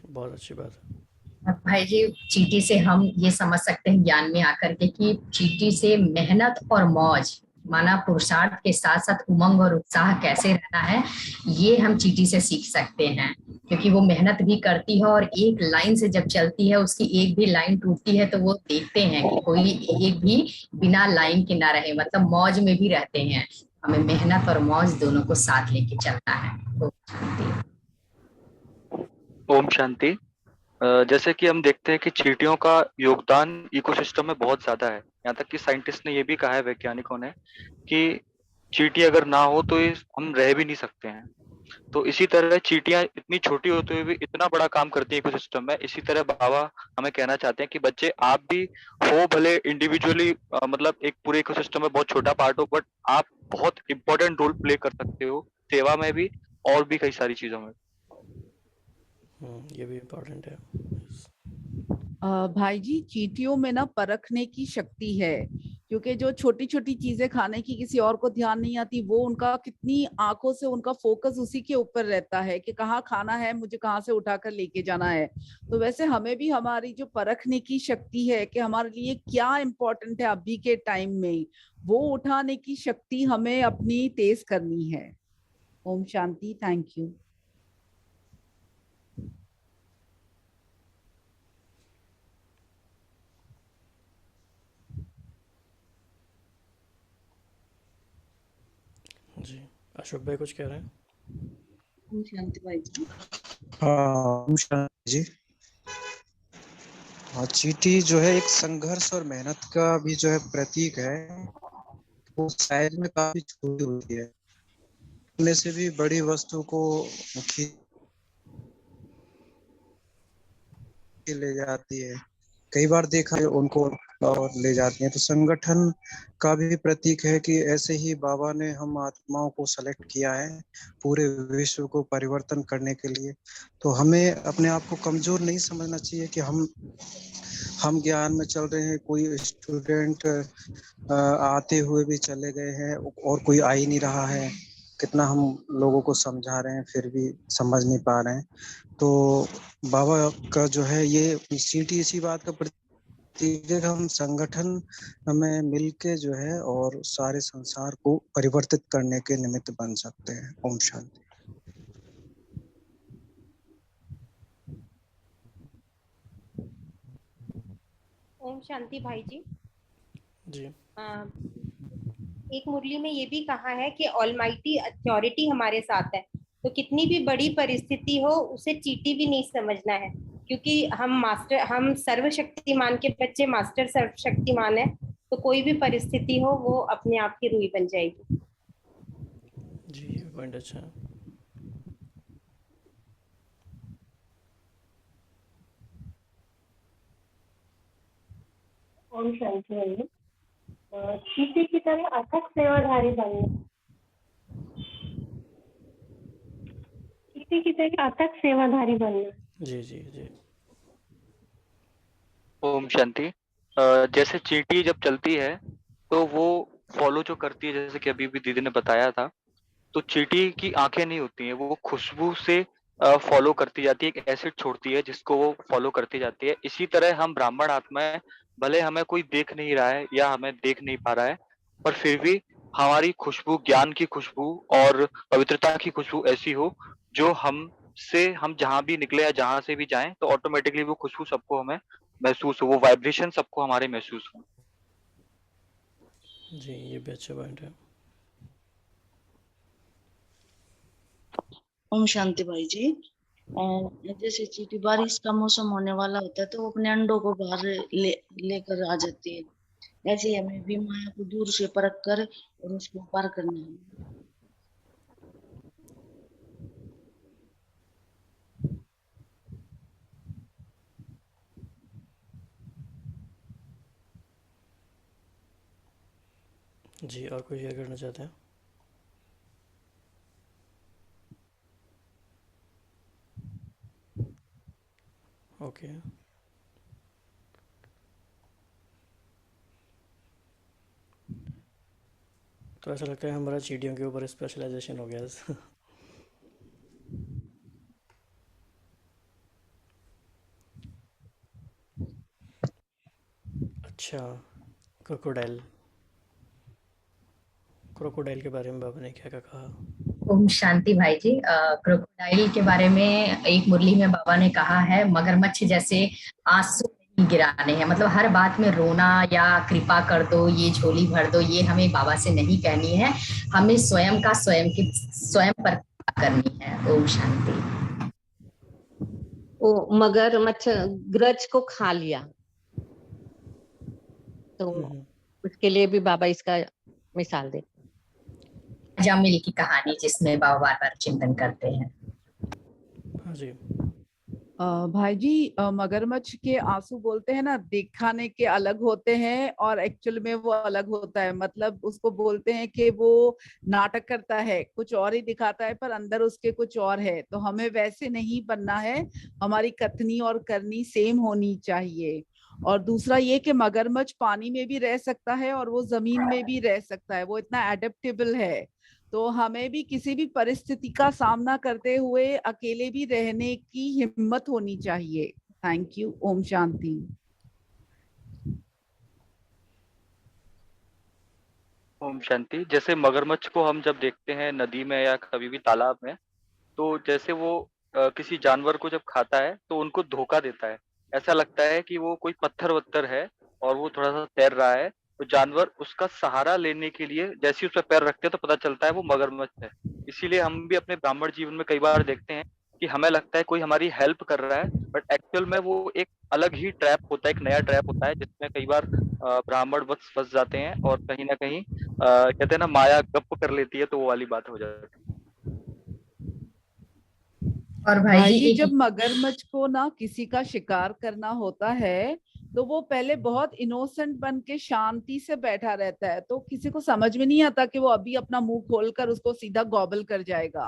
बहुत अच्छी बात है। भाई जी चींटी से हम ये समझ सकते हैं ज्ञान में आकर के कि चींटी से मेहनत और मौज, माना पुरुषार्थ के साथ साथ उमंग और उत्साह कैसे रहना है, ये हम चींटी से सीख सकते हैं। क्योंकि वो मेहनत भी करती है और एक लाइन से जब चलती है उसकी एक भी लाइन टूटती है तो वो देखते हैं कि कोई एक भी बिना लाइन के ना रहे, मतलब मौज में भी रहते हैं। हमें मेहनत और मौज दोनों को साथ लेके चलना है। ओम शांति। जैसे कि हम देखते हैं कि चींटियों का योगदान इकोसिस्टम में बहुत ज्यादा है। यहाँ तक कि साइंटिस्ट ने ये भी कहा है, वैज्ञानिकों ने, कि चींटी अगर ना हो तो हम रह भी नहीं सकते हैं। तो इसी तरह चींटियां इतनी छोटी होते हुए भी इतना बड़ा काम करती है इकोसिस्टम में। इसी तरह बाबा हमें कहना चाहते हैं कि बच्चे आप भी हो, भले इंडिविजुअली मतलब एक पूरे इकोसिस्टम में बहुत छोटा पार्ट हो, बट आप बहुत इंपॉर्टेंट रोल प्ले कर सकते हो सेवा में भी और भी कई सारी चीजों में। ये भी इम्पोर्टेंट है। भाई जी चींटियों में ना परखने की शक्ति है, क्योंकि जो छोटी छोटी चीजें खाने की किसी और को ध्यान नहीं आती, वो उनका कितनी आंखों से उनका फोकस उसी के ऊपर रहता है कि कहाँ खाना है, मुझे कहाँ से उठाकर लेके जाना है। तो वैसे हमें भी हमारी जो परखने की शक्ति है कि हमारे लिए क्या इम्पोर्टेंट है अभी के टाइम में, वो उठाने की शक्ति हमें अपनी तेज करनी है। ओम शांति। Thank you. जी, अशोक भाई कुछ कह रहे हैं? ओम शांति भाई जी। हाँ ओम शांति जी। हाँ, चींटी जो है एक संघर्ष और मेहनत का भी जो है प्रतीक है। वो साइज में काफी छोटी होती है, उनमें से भी बड़ी वस्तु को खींच के ले जाती है। कई बार देखा है उनको और ले जाती हैं। तो संगठन का भी प्रतीक है कि ऐसे ही बाबा ने हम आत्माओं को सेलेक्ट किया है पूरे विश्व को परिवर्तन करने के लिए। तो हमें अपने आप को कमजोर नहीं समझना चाहिए कि हम ज्ञान में चल रहे हैं। कोई स्टूडेंट आते हुए भी चले गए हैं और कोई आ ही नहीं रहा है। कितना हम लोगों को समझा रहे हैं फिर भी समझ नहीं पा रहे हैं। तो बाबा का जो है ये चींटी इसी बात का प्रतीक है कि हम संगठन में मिलके जो है और सारे संसार को परिवर्तित करने के निमित्त बन सकते हैं। ओम शांति। ओम शांति भाई जी। जी। एक मुरली में ये भी कहा है कि ऑलमाइटी अथॉरिटी हमारे साथ है, तो कितनी भी बड़ी परिस्थिति हो उसे चींटी भी नहीं समझना है, क्योंकि हम सर्वशक्तिमान के बच्चे मास्टर सर्वशक्तिमान है, तो कोई भी परिस्थिति हो वो अपने आप की रूई बन जाएगी। जी, ये पॉइंट अच्छा है। ओम शांति भाई जी। चींटी की तरह अथक सेवाधारी बनना। चींटी की तरह अथक सेवाधारी बनना। जी जी जी। ओम शांति। जैसे चींटी जब चलती है तो वो फॉलो जो करती है, जैसे कि अभी भी दीदी ने बताया था, तो चींटी की आंखें नहीं होती हैं, वो खुशबू से फॉलो करती जाती है, एक एसिड छोड़ती है जिसको वो फॉलो करती जाती है। इसी तरह हम ब्राह्मण आत्माएं, भले हमें कोई देख नहीं रहा है या हमें देख नहीं पा रहा है, पर फिर भी हमारी खुशबू, ज्ञान की खुशबू और पवित्रता की खुशबू ऐसी हो जो हम जहाँ भी निकले या जहाँ से भी जाएं तो ऑटोमेटिकली वो खुशबू सबको हमें महसूस हो, वो वाइब्रेशन सबको हमारे महसूस हो। जी, ये भी अच्छा पॉइंट है। ओम शांति भाई जी। जैसे चींटी बारिश का मौसम होने वाला होता है तो वो अपने अंडों को बाहर लेकर आ जाती है। ऐसे ही हमें भी माया को दूर से परख कर और उसको पार करना है। जी, और कोई शेयर करना चाहते हैं? ओके। तो ऐसा लगता है हमारा चींटियों के ऊपर स्पेशलाइजेशन हो गया। अच्छा, क्रोकोडाइल। क्रोकोडाइल के बारे में बाबा ने क्या क्या कहा? ओम शांति भाई जी। क्रोकोडाइल के बारे में एक मुरली में बाबा ने कहा है, मगरमच्छ जैसे आंसू नहीं गिराने हैं। मतलब हर बात में रोना या कृपा कर दो, ये झोली भर दो, ये हमें बाबा से नहीं कहनी है। हमें स्वयं का स्वयं पर कृपा करनी है। ओम शांति। वो मगरमच्छ ग्रज को खा लिया, तो उसके लिए भी बाबा इसका मिसाल दे। जामिल की कहानी जिसमें बाबा बार बार चिंतन करते हैं। हाँ जी। भाई जी, मगरमच्छ के आंसू बोलते हैं ना, दिखाने के अलग होते हैं और एक्चुअल में वो अलग होता है। मतलब उसको बोलते हैं कि वो नाटक करता है, कुछ और ही दिखाता है पर अंदर उसके कुछ और है। तो हमें वैसे नहीं बनना है, हमारी कथनी और करनी सेम होनी चाहिए। और दूसरा ये कि मगरमच्छ पानी में भी रह सकता है और वो जमीन में भी रह सकता है, वो इतना एडेप्टेबल है। तो हमें भी किसी भी परिस्थिति का सामना करते हुए अकेले भी रहने की हिम्मत होनी चाहिए। Thank you. ओम शांति। ओम शांति। जैसे मगरमच्छ को हम जब देखते हैं नदी में या कभी भी तालाब में, तो जैसे वो किसी जानवर को जब खाता है तो उनको धोखा देता है। ऐसा लगता है कि वो कोई पत्थर वत्थर है और वो थोड़ा सा तैर रहा है, तो जानवर उसका सहारा लेने के लिए जैसे ही उस पर पैर रखते हैं तो पता चलता है वो मगरमच्छ है। इसीलिए हम भी अपने ब्राह्मण जीवन में कई बार देखते हैं कि हमें लगता है कोई हमारी हेल्प कर रहा है, बट एक्चुअल में वो एक अलग ही ट्रैप होता है, एक नया ट्रैप होता है जिसमें कई बार ब्राह्मण वत्स फंस जाते हैं और कहीं ना कहीं कहते हैं ना माया गप्प कर लेती है, तो वो वाली बात हो जाती है। और भाई जी जब मगरमच्छ को ना किसी का शिकार करना होता है तो वो पहले बहुत इनोसेंट बन के शांति से बैठा रहता है, तो किसी को समझ में नहीं आता कि वो अभी अपना मुंह खोलकर उसको सीधा गॉबल कर जाएगा।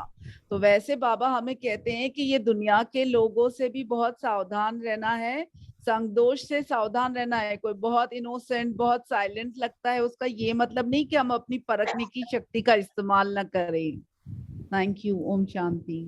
तो वैसे बाबा हमें कहते हैं कि ये दुनिया के लोगों से भी बहुत सावधान रहना है, संगदोष से सावधान रहना है। कोई बहुत इनोसेंट बहुत साइलेंट लगता है, उसका ये मतलब नहीं कि हम अपनी परखने की शक्ति का इस्तेमाल न करें। Thank you. ओम शांति।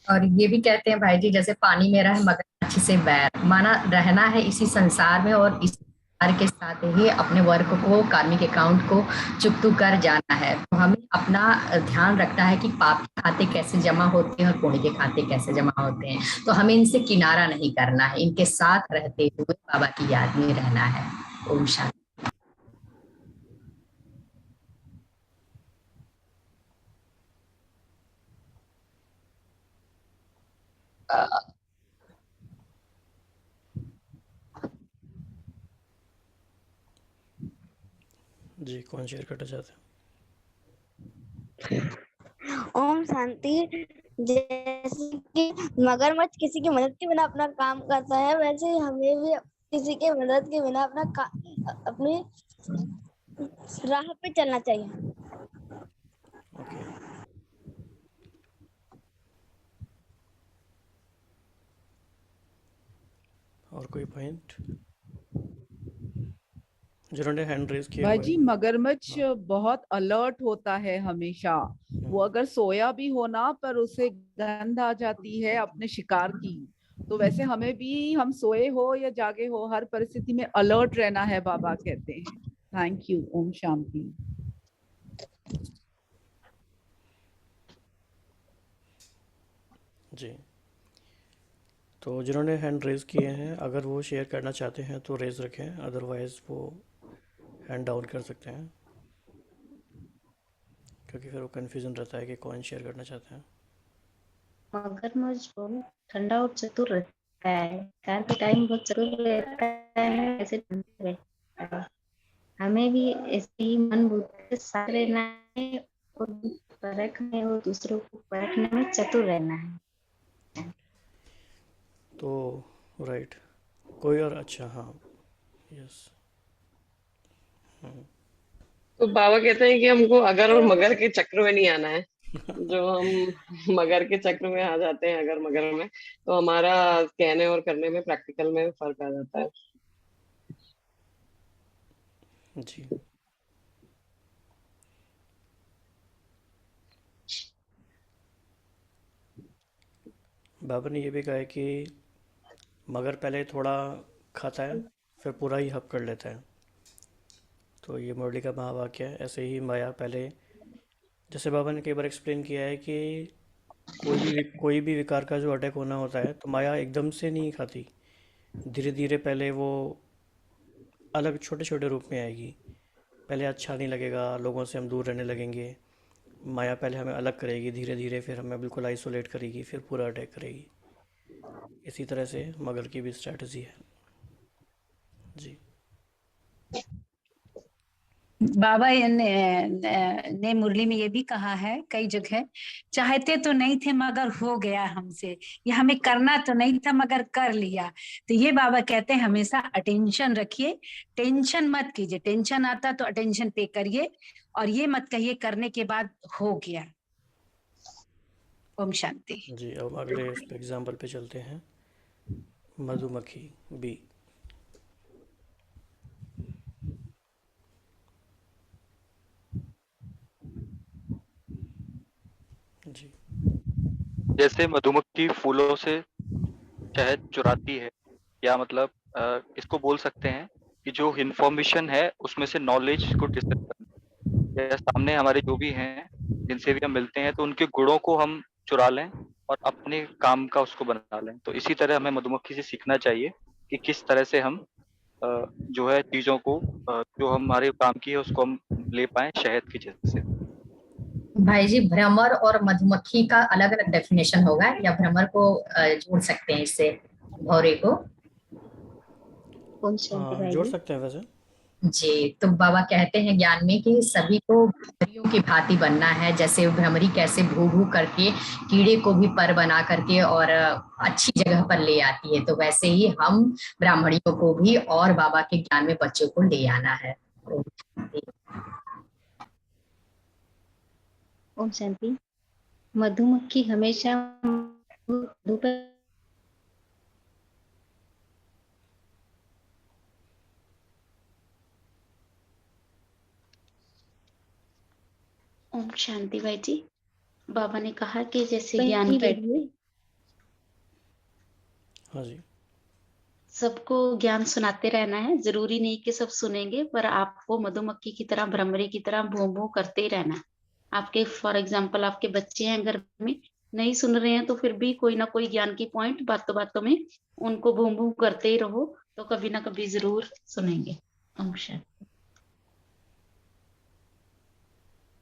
और ये भी कहते हैं भाई जी, जैसे पानी में रहे मगरमच्छ से बैर, माना रहना है इसी संसार में और इस संसार के साथ ही अपने वर्क को, कार्मिक अकाउंट को चुकतू कर जाना है। तो हमें अपना ध्यान रखना है कि पाप के खाते कैसे जमा होते हैं और पुण्य के खाते कैसे जमा होते हैं। तो हमें इनसे किनारा नहीं करना है, इनके साथ रहते हुए बाबा की याद में रहना है। ओम शांति। जी कौन शेयर करना चाहते हैं? ओम शांति। जैसे कि मगरमच्छ किसी की मदद के बिना अपना काम करता है, वैसे ही हमें भी किसी के मदद के बिना अपनी राह पे चलना चाहिए। और कोई पॉइंट जिन्होंने हैंड रेज किया भाई हुआ जी है? मगरमच्छ बहुत अलर्ट होता है हमेशा। वो अगर सोया भी हो ना पर उसे गंध आ जाती है अपने शिकार की। तो वैसे हमें भी, हम सोए हो या जागे हो, हर परिस्थिति में अलर्ट रहना है, बाबा कहते हैं। Thank you. ओम शांति। जी तो जिन्होंने हैंड रेज किए हैं, अगर वो शेयर करना चाहते हैं तो रेज रखें, अदरवाइज वो हैंड डाउन कर सकते हैं, क्योंकि फिर वो कंफ्यूजन रहता है कि कौन शेयर करना चाहते हैं। मगरमच्छ बहुत ठंडा और चतुर रहता है, कार के टाइम बहुत चतुर रहता है, ऐसे ठंडा रहता है। हमें भी ऐसे ही मन बुद्धि के साथ रहना है और परखने और दूसरों को परखने में चतुर रहना है। तो राइट, कोई और? अच्छा हाँ, यस। तो बाबा कहते हैं कि हमको अगर और मगर के चक्र में नहीं आना है। जो हम मगर के चक्र में आ जाते हैं अगर मगर में, तो हमारा कहने और करने में, प्रैक्टिकल में फर्क आ जाता है। जी बाबा ने ये भी कहा है कि मगर पहले थोड़ा खाता है फिर पूरा ही हक कर लेता है। तो ये मुरली का महावाक्य है। ऐसे ही माया पहले, जैसे बाबा ने कई बार एक्सप्लेन किया है कि कोई भी विकार का जो अटैक होना होता है तो माया एकदम से नहीं खाती, धीरे धीरे पहले वो अलग छोटे छोटे रूप में आएगी। पहले अच्छा नहीं लगेगा, लोगों से हम दूर रहने लगेंगे, माया पहले हमें अलग करेगी, धीरे धीरे फिर हमें बिल्कुल आइसोलेट करेगी, फिर पूरा अटैक करेगी। इसी तरह से मगर की भी स्ट्रैटेजी है। जी बाबा ने मुरली में ये भी कहा है कई जगह, चाहते तो नहीं थे मगर हो गया हमसे, ये हमें करना तो नहीं था मगर कर लिया। तो ये बाबा कहते हैं हमेशा अटेंशन रखिए, टेंशन मत कीजिए। टेंशन आता तो अटेंशन पे करिए और ये मत कहिए करने के बाद हो गया। ओम शांति। जी अब अगले एग्जाम्पल पे चलते हैं। मधुमक्खी बी। जी जैसे मधुमक्खी फूलों से शहद चुराती है, या मतलब इसको बोल सकते हैं कि जो इंफॉर्मेशन है उसमें से नॉलेज को डिस्कस करना, या सामने हमारे जो भी हैं जिनसे भी हम मिलते हैं तो उनके गुणों को हम चुरा लें और अपने काम का उसको बना लें। तो इसी तरह हमें मधुमक्खी से सीखना चाहिए कि किस तरह से हम जो है चीजों को जो हमारे काम की है उसको हम ले पाए शहद की जैसे। भाई जी, भ्रमर और मधुमक्खी का अलग अलग डेफिनेशन होगा या भ्रमर को जोड़ सकते हैं इससे, भौरे को? ओम शांति भाई जोड़ जी। सकते हैं वैसे। जी, तो बाबा कहते हैं ज्ञान में कि सभी को भ्रमरियों की भांति बनना है। जैसे भ्रमरी कैसे भू भू करके कीड़े को भी पर बना करके और अच्छी जगह पर ले आती है, तो वैसे ही हम ब्राह्मणियों को भी और बाबा के ज्ञान में बच्चों को ले आना है। ओम शांति। मधुमक्खी हमेशा मधु पर ओम शांति भाई जी। बाबा ने कहा कि जैसे ज्ञान वहीं की बैठिए। हाँ जी। सबको ज्ञान सुनाते रहना है, जरूरी नहीं कि सब सुनेंगे, पर आपको मधुमक्खी की तरह, भ्रमरी की तरह भों भों करते ही रहना है। आपके फॉर एग्जाम्पल आपके बच्चे हैं घर में, नहीं सुन रहे हैं तो फिर भी कोई ना कोई ज्ञान की पॉइंट बातों बातों में उनको भों भों करते ही रहो, तो कभी ना कभी जरूर सुनेंगे। ओम शांति।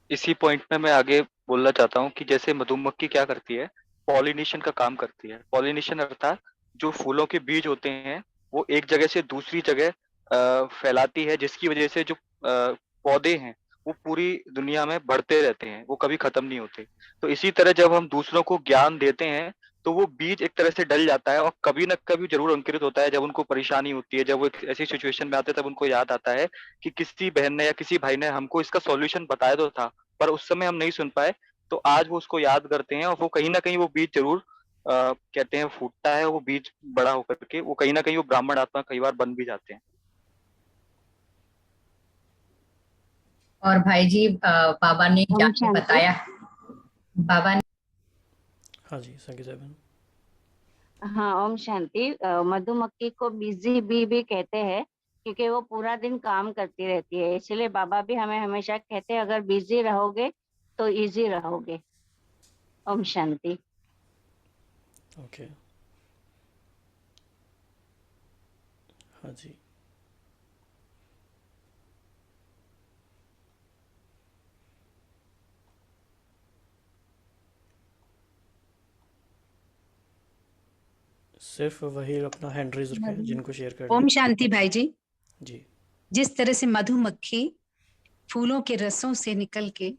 इसी पॉइंट में मैं आगे बोलना चाहता हूँ कि जैसे मधुमक्खी क्या करती है, पॉलिनेशन का काम करती है। पॉलिनेशन अर्थात जो फूलों के बीज होते हैं वो एक जगह से दूसरी जगह फैलाती है, जिसकी वजह से जो पौधे हैं वो पूरी दुनिया में बढ़ते रहते हैं, वो कभी खत्म नहीं होते। तो इसी तरह जब हम दूसरों को ज्ञान देते हैं तो वो बीज एक तरह से डल जाता है और कभी न कभी जरूर अंकुरित होता है। जब उनको परेशानी होती है, जब वो एक ऐसी सिचुएशन में आते हैं, तब उनको याद आता है कि किसी बहन ने या किसी भाई ने हमको इसका सॉल्यूशन बताया तो था, पर उस समय हम नहीं सुन पाए। तो आज वो उसको याद करते हैं और वो कहीं ना कहीं वो बीज जरूर कहते हैं फूटता है, वो बीज बड़ा होकर के वो कहीं ना कहीं वो ब्राह्मण आत्मा कई बार बन भी जाते हैं। और भाई जी, बाबा ने ओम ज्ञान शांति। बताया, बाबा ने हाँ जी संगीता बहन। हाँ, ओम शांति। मधुमक्खी को बिजी बी भी कहते हैं क्योंकि वो पूरा दिन काम करती रहती है, इसलिए बाबा भी हमें हमेशा कहते हैं अगर बिजी रहोगे तो इजी रहोगे। ओम शांति। ओके। हाँ जी। सिर्फ वही अपना हैंड रेज रखें जिनको शेयर करना ओम है। शांति भाई जी। जी। जिस तरह से मधुमक्खी फूलों के रसों से निकल के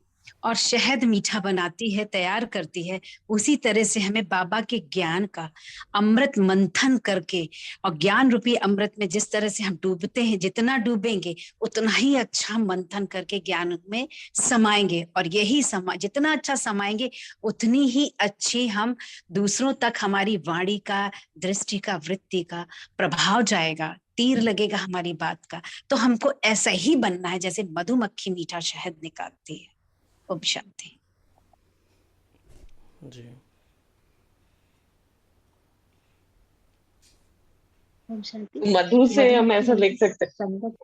और शहद मीठा बनाती है, तैयार करती है, उसी तरह से हमें बाबा के ज्ञान का अमृत मंथन करके और ज्ञान रूपी अमृत में जिस तरह से हम डूबते हैं, जितना डूबेंगे उतना ही अच्छा मंथन करके ज्ञान में समाएंगे, और यही जितना अच्छा समाएंगे उतनी ही अच्छी हम दूसरों तक हमारी वाणी का, दृष्टि का, वृत्ति का प्रभाव जाएगा, तीर लगेगा हमारी बात का। तो हमको ऐसा ही बनना है जैसे मधुमक्खी मीठा शहद निकालती है। ओम शांति। जी। ओम शांति। मधु से हम ऐसा लिख सकते हैं। संगत।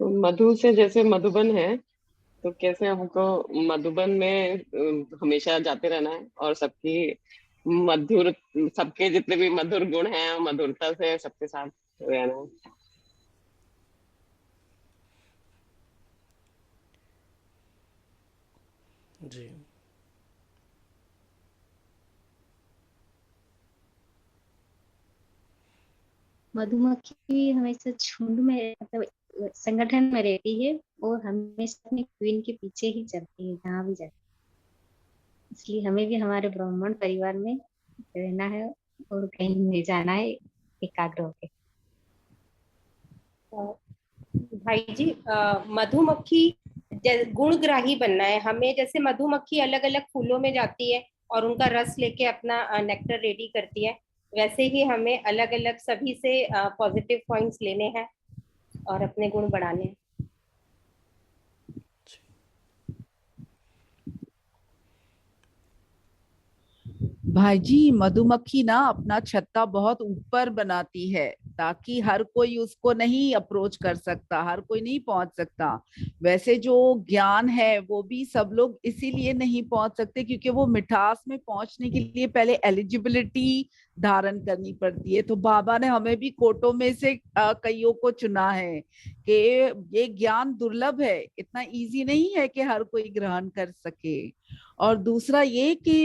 तो मधु से जैसे मधुबन है, तो कैसे हमको मधुबन में हमेशा जाते रहना है और सबकी मधुर, सबके जितने भी मधुर गुण हैं मधुरता से सबके साथ रहना है। जी। मधुमक्खी हमेशा झुंड में, मतलब संगठन में रहती है और हमेशा अपनी क्वीन के पीछे ही चलती है जहाँ भी जाती है। इसलिए हमें भी हमारे ब्राह्मण परिवार में रहना है और कहीं नहीं जाना है, एकाग्र होके। भाई जी, मधुमक्खी गुणग्राही बनना है हमें। जैसे मधुमक्खी अलग अलग फूलों में जाती है और उनका रस लेके अपना नेक्टर रेडी करती है, वैसे ही हमें अलग अलग सभी से पॉजिटिव पॉइंट्स लेने हैं और अपने गुण बढ़ाने हैं। भाई जी, मधुमक्खी ना अपना छत्ता बहुत ऊपर बनाती है सकता, कि हर कोई उसको नहीं अप्रोच कर सकता, हर कोई नहीं पहुंच सकता। वैसे जो ज्ञान है वो भी सब लोग इसीलिए नहीं पहुंच सकते क्योंकि वो मिठास में पहुंचने के लिए पहले एलिजिबिलिटी धारण करनी पड़ती है। तो बाबा ने हमें भी कोटों में से कईयों को चुना है कि ये ज्ञान दुर्लभ है, इतना इजी नहीं है कि हर कोई ग्रहण कर सके। और दूसरा ये कि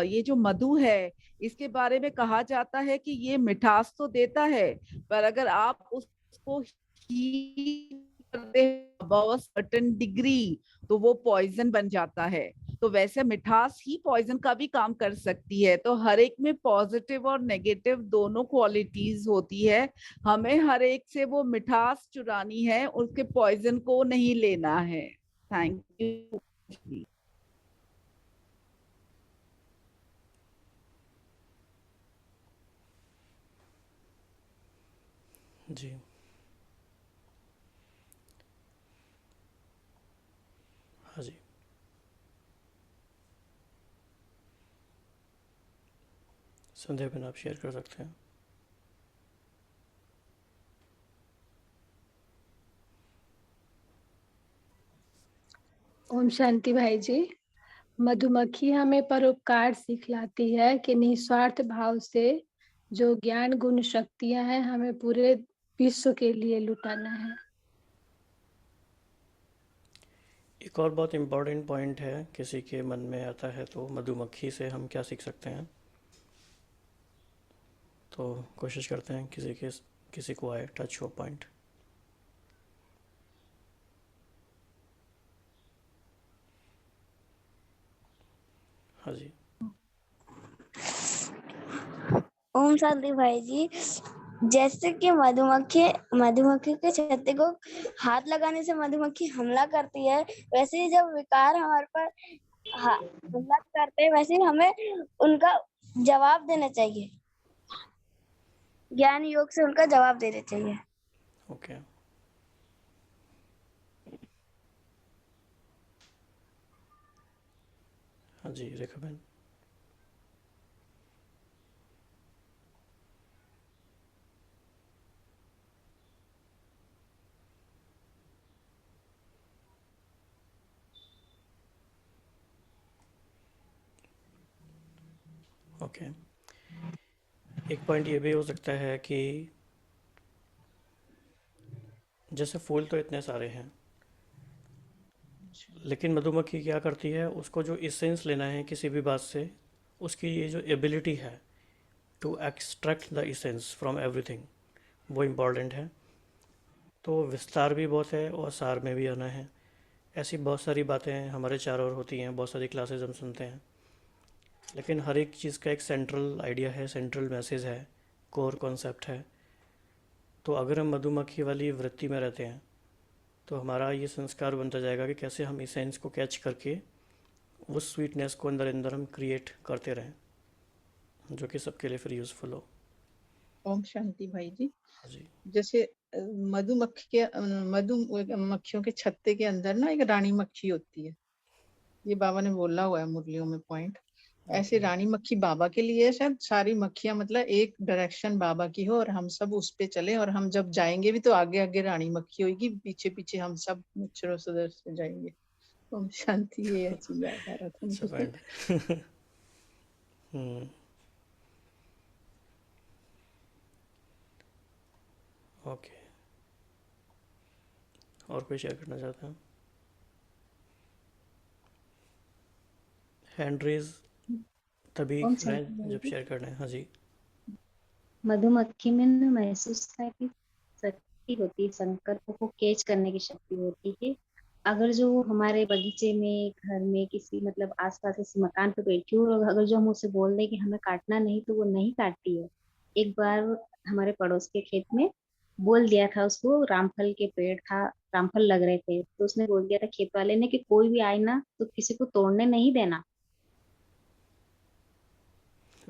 ये जो मधु है इसके बारे में कहा जाता है कि ये मिठास तो देता है, पर अगर आप उसको हीट करते हैं सर्टेन डिग्री तो वो पॉइजन बन जाता है। तो वैसे मिठास ही पॉइजन का भी काम कर सकती है। तो हर एक में पॉजिटिव और नेगेटिव दोनों क्वालिटीज होती है। हमें हर एक से वो मिठास चुरानी है, उसके पॉइजन को नहीं लेना है। Thank you. जी, हाँ जी। संध्या बहन आप शेयर कर सकते हैं। ओम शांति भाई जी। मधुमक्खी हमें परोपकार सिखलाती है कि निस्वार्थ भाव से जो ज्ञान गुण शक्तियां हैं हमें पूरे विश्व के लिए लुटाना है। एक और बहुत इम्पोर्टेंट पॉइंट है, किसी के मन में आता है तो मधुमक्खी से हम क्या सीख सकते हैं, तो कोशिश करते हैं किसी को आए टच हो पॉइंट। हाँ जी। ओम शांति भाई जी। जैसे कि मधुमक्खी के छत्ते को हाथ लगाने से मधुमक्खी हमला करती है, वैसे ही जब विकार हमारे पर हमला करते हैं वैसे ही हमें उनका जवाब देना चाहिए, ज्ञान योग से उनका जवाब देना चाहिए। ओके। हाँ जी रेखा बहन। ओके। एक पॉइंट ये भी हो सकता है कि जैसे फूल तो इतने सारे हैं, लेकिन मधुमक्खी क्या करती है, उसको जो इसेंस लेना है किसी भी बात से, उसकी ये जो एबिलिटी है to extract the essence from everything, वो इम्पॉर्टेंट है। तो विस्तार भी बहुत है और सार में भी आना है। ऐसी बहुत सारी बातें हमारे चारों ओर होती हैं, बहुत सारी क्लासेस हम सुनते हैं, लेकिन हर एक चीज़ का एक सेंट्रल आइडिया है, सेंट्रल मैसेज है, कोर कॉन्सेप्ट है। तो अगर हम मधुमक्खी वाली वृत्ति में रहते हैं तो हमारा ये संस्कार बनता जाएगा कि कैसे हम इसेंस को कैच करके उस स्वीटनेस को अंदर अंदर हम क्रिएट करते रहें, जो कि सबके लिए फिर यूज़फुल हो। ओम शांति भाई जी। जी। जैसे मधुमक्खियों के छत्ते के अंदर ना एक रानी मक्खी होती है, ये बाबा ने बोला हुआ है मुरलियों में पॉइंट। ऐसे रानी मक्खी बाबा के लिए शायद सारी मक्खियां मतलब एक डायरेक्शन बाबा की हो और हम सब उस पे चले, और हम जब जाएंगे भी तो आगे आगे रानी मक्खी होगी, पीछे पीछे हम सब मच्छरों से जाएंगे। ओम शांति। ये अच्छी बात आ रहा था अच्छा मुझे। पॉइंट। ओके। और कोई शेयर करना चाहता है? हैंड रेज तभी ओम करें शांति जब भाई। शेयर करना है। हाँ जी। मधुमक्खी में ना महसूस है कि शक्ति होती है, संकल्प को कैच करने की शक्ति होती है। अगर जो हमारे बगीचे में, घर में, किसी मतलब आसपास किसी मकान पे बैठी हो और अगर जो हम उसे बोल दें कि हमें काटना नहीं, तो वो नहीं काटती है। एक बार हमारे पड़ोस के खेत में बोल दिया था उसको, रामफल के पेड़ था, रामफल लग रहे थे, तो उसने बोल दिया था खेत वाले ने कि कोई भी आए ना तो किसी को तोड़ने नहीं देना।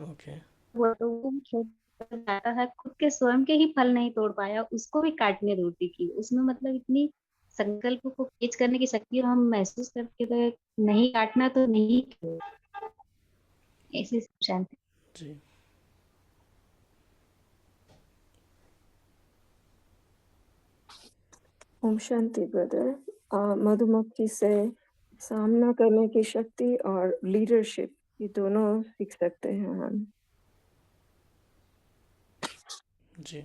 ओके। वो खेत पर जाता था, खुद के स्वयं के ही फल नहीं तोड़ पाया, उसको भी काटने दूती थी। उसमें मतलब इतनी संकल्प को कैच करने की शक्ति, और हम महसूस करके तो नहीं काटना तो नहीं, ऐसी शांति। जी। ओम शांति ब्रदर। मधुमक्खी से सामना करने की शक्ति और लीडरशिप, ये दोनों सीख सकते हैं हम। जी,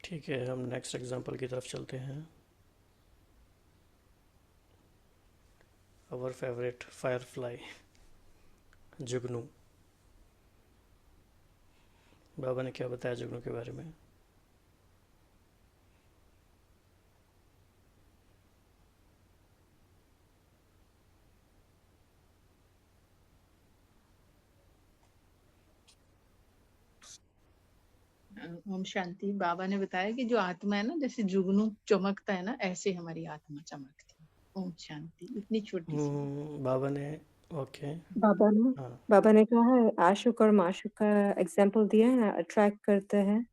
ठीक है, हम नेक्स्ट एग्जांपल की तरफ चलते हैं। आवर फेवरेट फायरफ्लाई, जुगनू। बाबा ने क्या बताया जुगनू के बारे में? ओम शांति। बाबा ने बताया कि जो आत्मा है ना, जैसे जुगनू चमकता है ना, ऐसे हमारी आत्मा चमकती है। ओम शांति। इतनी छोटी सी बाबा ने ओके हाँ बाबा ने कहा है आशुक और माशुक का एग्जाम्पल दिया है ना, अट्रैक्ट करते हैं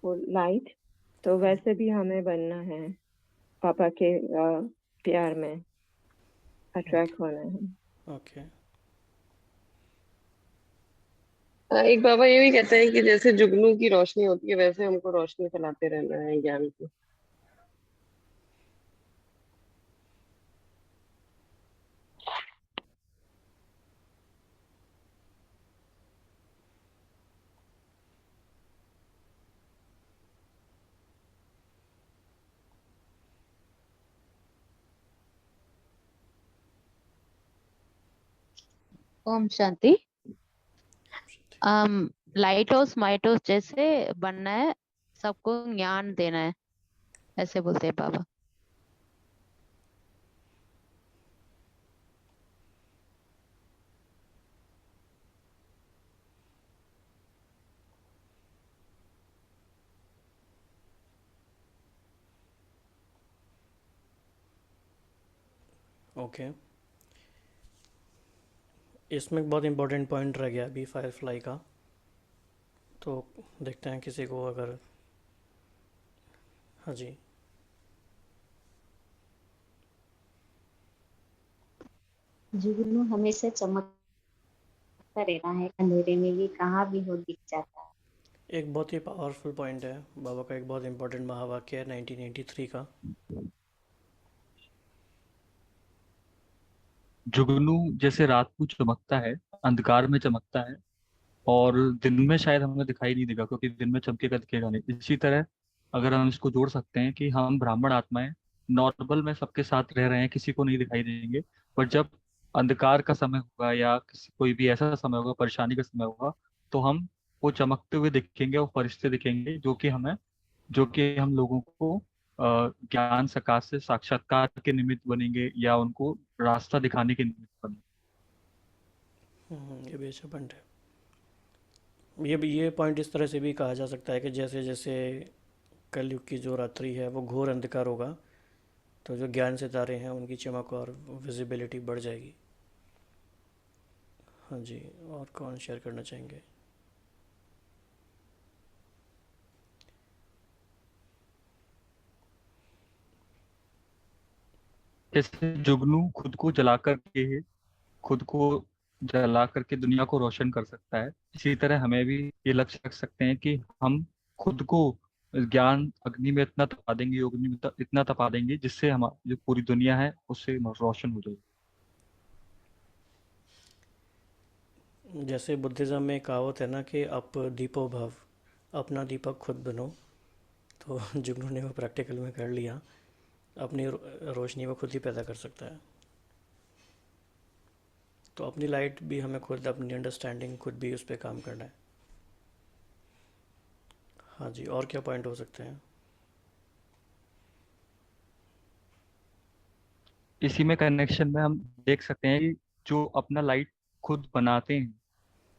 वो लाइट, तो वैसे भी हमें बनना है, पापा के प्यार में अट्रैक्ट होना है। ओके एक बाबा ये भी कहते हैं कि जैसे जुगनू की रोशनी होती है, वैसे हमको रोशनी फैलाते रहना है ज्ञान की। Om Shanti. Light house might house जैसे बनना है, सबको ज्ञान देना है, ऐसे बोलते हैं बाबा। ओके इसमें एक बहुत इम्पोर्टेंट पॉइंट रह गया अभी फायरफ्लाई का, तो देखते हैं किसी को अगर। हाँ जी, जुगनू हमेशा चमकता रहना है, अंधेरे में ये कहाँ भी हो दिख जाता है। एक बहुत ही पावरफुल पॉइंट है बाबा का, एक बहुत इम्पोर्टेंट महावाक्य है 1983 का। जुगनू जैसे रात को चमकता है, अंधकार में चमकता है, और दिन में शायद हमें दिखाई नहीं देगा, क्योंकि दिन में चमकेगा दिखेगा नहीं। इसी तरह अगर हम इसको जोड़ सकते हैं कि हम ब्राह्मण आत्माएं नॉर्मल में सबके साथ रह रहे हैं, किसी को नहीं दिखाई देंगे, पर जब अंधकार का समय होगा या किसी कोई भी ऐसा समय होगा, परेशानी का समय होगा, तो हम वो चमकते हुए दिखेंगे, वो फरिश्ते दिखेंगे जो कि हम लोगों को ज्ञान सकाश से साक्षात्कार के निमित्त बनेंगे, या उनको रास्ता दिखाने के निमित्त बनेंगे। ये भी अच्छा पॉइंट है। ये पॉइंट इस तरह से भी कहा जा सकता है कि जैसे जैसे कलयुग की जो रात्रि है वो घोर अंधकार होगा, तो जो ज्ञान सितारे हैं उनकी चमक और विजिबिलिटी बढ़ जाएगी। हाँ जी, और कौन शेयर करना चाहेंगे? जैसे जुगनू खुद को जला करके दुनिया को रोशन कर सकता है, इसी तरह हमें भी ये लक्ष्य रख सकते हैं कि हम खुद को ज्ञान अग्नि में इतना तपा देंगे, योग अग्नि में इतना तपा देंगे, जिससे हमारी जो पूरी दुनिया है उससे रोशन हो जाएगी। जैसे बुद्धिज़्म में कहावत है ना कि अप दीपो भव, अपना दीपक खुद बनो, तो जुगनू ने वो प्रैक्टिकल में कर लिया, अपनी रोशनी वो खुद ही पैदा कर सकता है। तो अपनी लाइट भी हमें खुद, अपनी अंडरस्टैंडिंग खुद भी उस पर काम करना है। हाँ जी, और क्या पॉइंट हो सकते हैं? इसी में कनेक्शन में हम देख सकते हैं कि जो अपना लाइट खुद बनाते हैं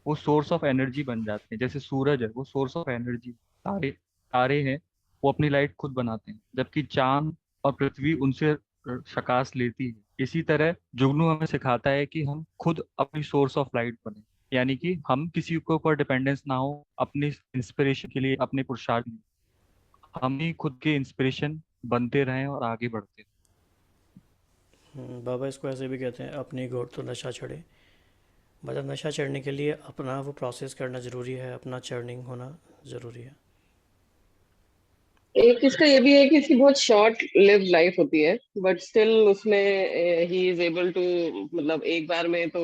वो सोर्स ऑफ एनर्जी बन जाते हैं। जैसे सूरज है वो सोर्स ऑफ एनर्जी, तारे तारे हैं वो अपनी लाइट खुद बनाते हैं, जबकि चांद और पृथ्वी उनसे प्रकाश लेती है। इसी तरह जुगनू हमें सिखाता है कि हम खुद अपनी सोर्स ऑफ लाइट बने, यानी कि हम किसी के ऊपर डिपेंडेंस ना हो, अपनी इंस्पिरेशन के लिए, अपने पुरुषार्थ के लिए हम ही खुद के इंस्पिरेशन बनते रहें और आगे बढ़ते रहें। बाबा इसको ऐसे भी कहते हैं, अपनी गोर तो नशा चढ़े। मतलब नशा चढ़ने के लिए अपना वो प्रोसेस करना ज़रूरी है, अपना चर्निंग होना ज़रूरी है। एक इसका ये भी है कि इसकी बहुत शॉर्ट लिव लाइफ होती है, बट स्टिल उसमें ही इज एबल टू, मतलब एक बार में तो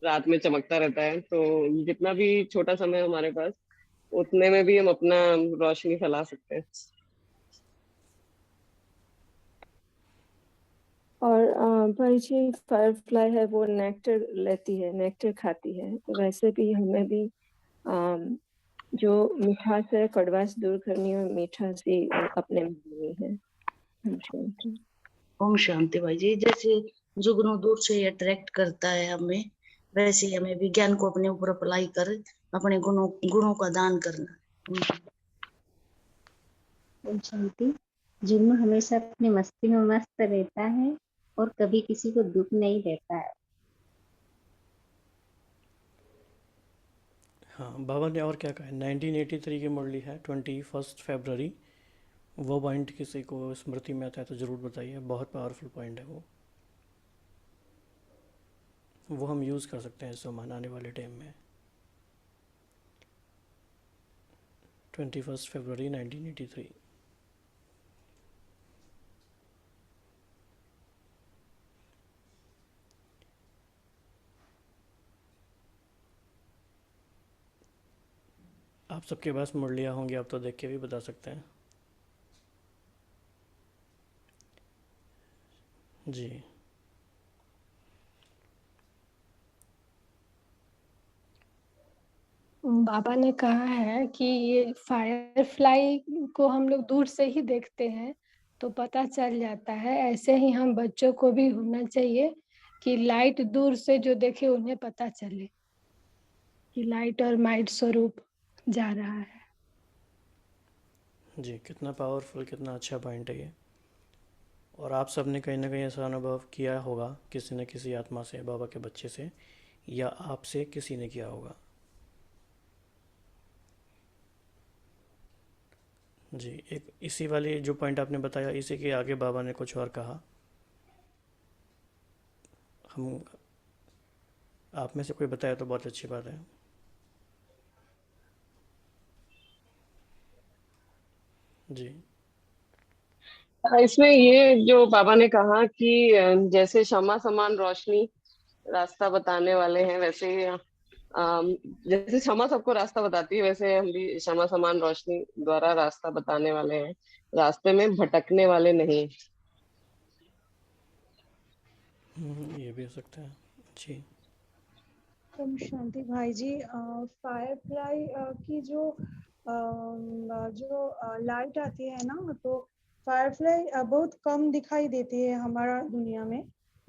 रात में चमकता रहता है। तो जितना भी छोटा समय है हमारे पास, उतने में भी हम अपना रोशनी फैला सकते हैं। और भाई जी, फायरफ्लाई है वो नेक्टर लेती है, नेक्टर खाती है, तो वैसे भी हमें भी जो मिठास है, कड़वास दूर करनी और मिठास भी अपने में लेनी है। ओम शांति भाई जी। जैसे जुगनू दूर से अट्रैक्ट करता है हमें, वैसे ही हमें विज्ञान को अपने ऊपर अप्लाई कर अपने गुणों का दान करना। ओम शांति। जुगनू हमेशा अपनी मस्ती में मस्त रहता है और कभी किसी को दुख नहीं देता है। हाँ, बाबा ने और क्या कहा है? 1983 की मुरली है, 21 फरवरी। वो पॉइंट किसी को स्मृति में आता है तो ज़रूर बताइए, बहुत पावरफुल पॉइंट है वो हम यूज़ कर सकते हैं सुमान आने वाले टाइम में। 21 फरवरी 1983। आप सबके पास मुरलियाँ होंगी, आप तो देख के भी बता सकते हैं। जी, बाबा ने कहा है कि ये फायरफ्लाई को हम लोग दूर से ही देखते हैं तो पता चल जाता है, ऐसे ही हम बच्चों को भी होना चाहिए कि लाइट दूर से जो देखे उन्हें पता चले कि लाइट और माइट स्वरूप जा रहा है। जी, कितना पावरफुल, कितना अच्छा पॉइंट है ये। और आप सब ने कहीं ना कहीं ऐसा अनुभव किया होगा, किसी न किसी आत्मा से, बाबा के बच्चे से, या आपसे किसी ने किया होगा। जी, एक इसी वाली जो पॉइंट आपने बताया, इसी के आगे बाबा ने कुछ और कहा। हम आप में से कोई बताया तो बहुत अच्छी बात है। जी, इसमें ये जो बाबा ने कहा कि जैसे शम्मा समान रोशनी रास्ता बताने वाले हैं, वैसे ही जैसे क्षमा सबको रास्ता बताती है, वैसे हम भी क्षमा समान रोशनी द्वारा रास्ता बताने वाले हैं, रास्ते में भटकने वाले नहीं। ये भी हो सकता है। जी, ओम शांति भाई जी, फायरफ्लाई की जो लाइट आती है ना, तो फायरफ्लाई बहुत कम दिखाई देती है हमारा दुनिया में,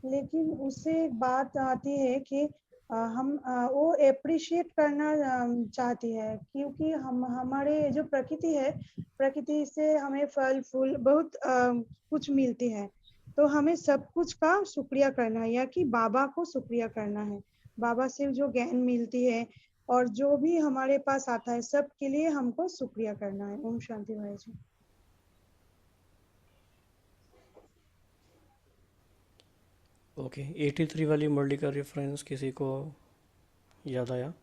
लेकिन उससे एक बात आती है कि हम वो एप्रिशिएट करना चाहती है, क्योंकि हम हमारे जो प्रकृति है, प्रकृति से हमें फल फूल बहुत कुछ मिलती है, तो हमें सब कुछ का शुक्रिया करना है, या कि बाबा को शुक्रिया करना है। बाबा से जो ज्ञान मिलती है और जो भी हमारे पास आता है, सब के लिए हमको शुक्रिया करना है। ओम शांति भाई जी। ओके। 83 वाली मुरली का रेफरेंस किसी को याद आया?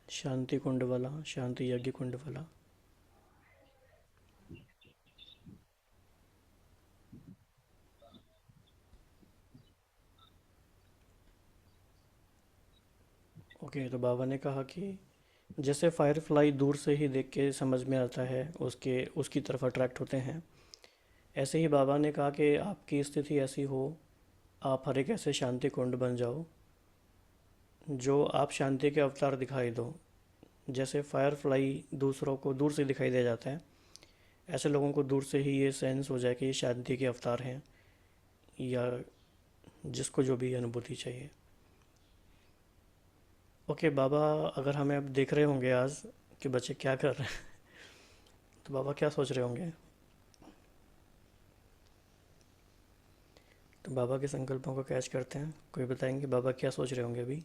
शांति कुंड वाला, शांति यज्ञ कुंड वाला। ओके, तो बाबा ने कहा कि जैसे फायरफ्लाई दूर से ही देख के समझ में आता है, उसकी तरफ अट्रैक्ट होते हैं, ऐसे ही बाबा ने कहा कि आपकी स्थिति ऐसी हो, आप हर एक ऐसे शांति कुंड बन जाओ जो आप शांति के अवतार दिखाई दो। जैसे फायरफ्लाई दूसरों को दूर से दिखाई दे जाता है, ऐसे लोगों को दूर से ही ये सेंस हो जाए कि ये शांति के अवतार हैं, या जिसको जो भी अनुभूति चाहिए। ओके बाबा, अगर हमें अब देख रहे होंगे आज कि बच्चे क्या कर रहे हैं तो बाबा क्या सोच रहे होंगे? तो बाबा के संकल्पों को कैच करते हैं। कोई बताएंगे बाबा क्या सोच रहे होंगे अभी?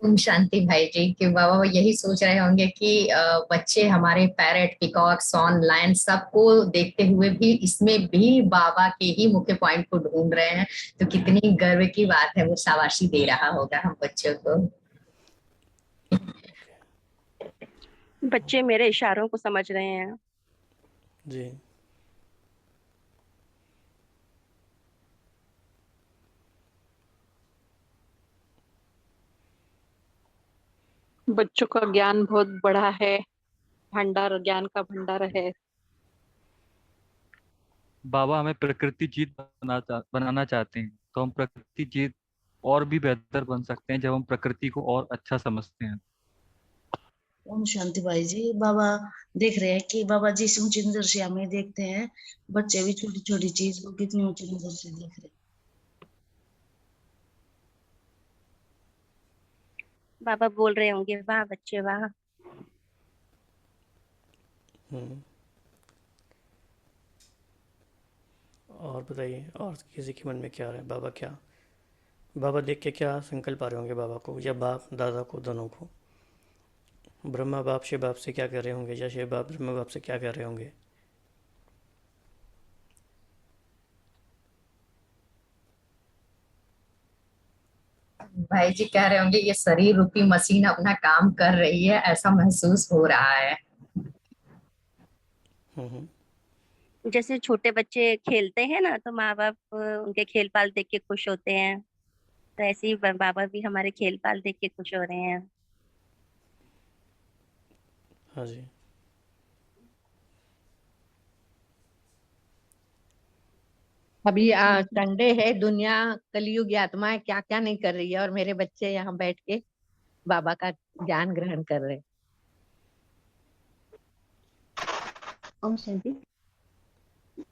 ओम शांति भाई जी, कि बाबा वो यही सोच रहे होंगे कि बच्चे हमारे पैरेट, पिकॉक, सॉन, लायन सबको देखते हुए भी इसमें भी बाबा के ही मुख्य पॉइंट को ढूंढ रहे हैं, तो कितनी गर्व की बात है, वो शाबाशी दे रहा होगा हम बच्चों को। बच्चे मेरे इशारों को समझ रहे हैं। जी। बच्चों का ज्ञान बहुत बड़ा है, भंडार, ज्ञान का भंडार है। बाबा हमें प्रकृति जीत बनाना चाहते हैं, तो हम प्रकृति जीत और भी बेहतर बन सकते हैं जब हम प्रकृति को और अच्छा समझते हैं। ओम शांति भाई जी। बाबा देख रहे हैं कि बाबा जिस ऊंची नजर से हमें देखते हैं, बच्चे भी छोटी छोटी चीज को कितनी ऊंची नजर से देख रहे हैं। बाबा बोल रहे होंगे, वाह बच्चे वाह। और बताइए, और किसी के मन में क्या आ रहा है? बाबा देख के क्या संकल्प आ रहे होंगे बाबा को, या बाप दादा को, दोनों को? ब्रह्मा बाप शिव बाप से क्या कर रहे होंगे, या शिव बाप ब्रह्मा बाप से क्या कर रहे होंगे? भाई जी कह रहे होंगे ये शरीर रूपी मशीन अपना काम कर रही है, ऐसा महसूस हो रहा है। जैसे छोटे बच्चे खेलते हैं ना, तो माँ बाप उनके खेल पाल देख के खुश होते हैं, तो ऐसे ही बाबा भी हमारे खेल पाल देख के खुश हो रहे हैं। हाँ जी। अभी संडे है, दुनिया कलयुग आत्मा क्या क्या नहीं कर रही है, और मेरे बच्चे यहाँ बैठ के बाबा का ज्ञान ग्रहण कर रहे हैं। ओम शांति।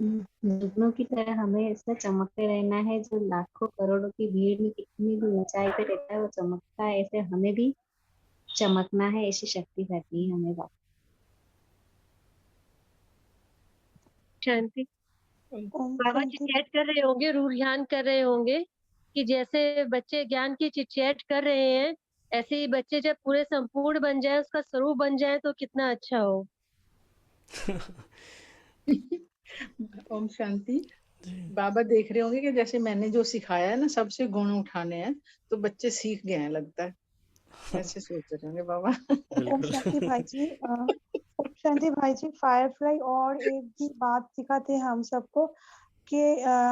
जुगनों की तरह हमें ऐसा चमकते रहना है। जो लाखों करोड़ों की भीड़ में कितनी भी ऊंचाई पे रहता है वो चमकता है, ऐसे हमें भी चमकना है। ऐसी शक्ति रहती है हमें बाबा। शांति। बाबा चिटचैट कर रहे होंगे, रुझान कर रहे होंगे कि जैसे बच्चे ज्ञान की चिटचैट कर रहे हैं, ऐसे ही बच्चे जब पूरे संपूर्ण बन जाए, उसका स्वरूप बन जाए, तो कितना अच्छा हो। ओम शांति। बाबा देख रहे होंगे कि जैसे मैंने जो सिखाया है ना, सबसे गुण उठाने हैं, तो बच्चे सीख गए हैं लगता है, ऐसे सोच रहे होंगे बाबा। ओम शांति भाई जी। ओम शांति भाई जी, फायरफ्लाई और एक भी बात सिखाते हैं हम सबको कि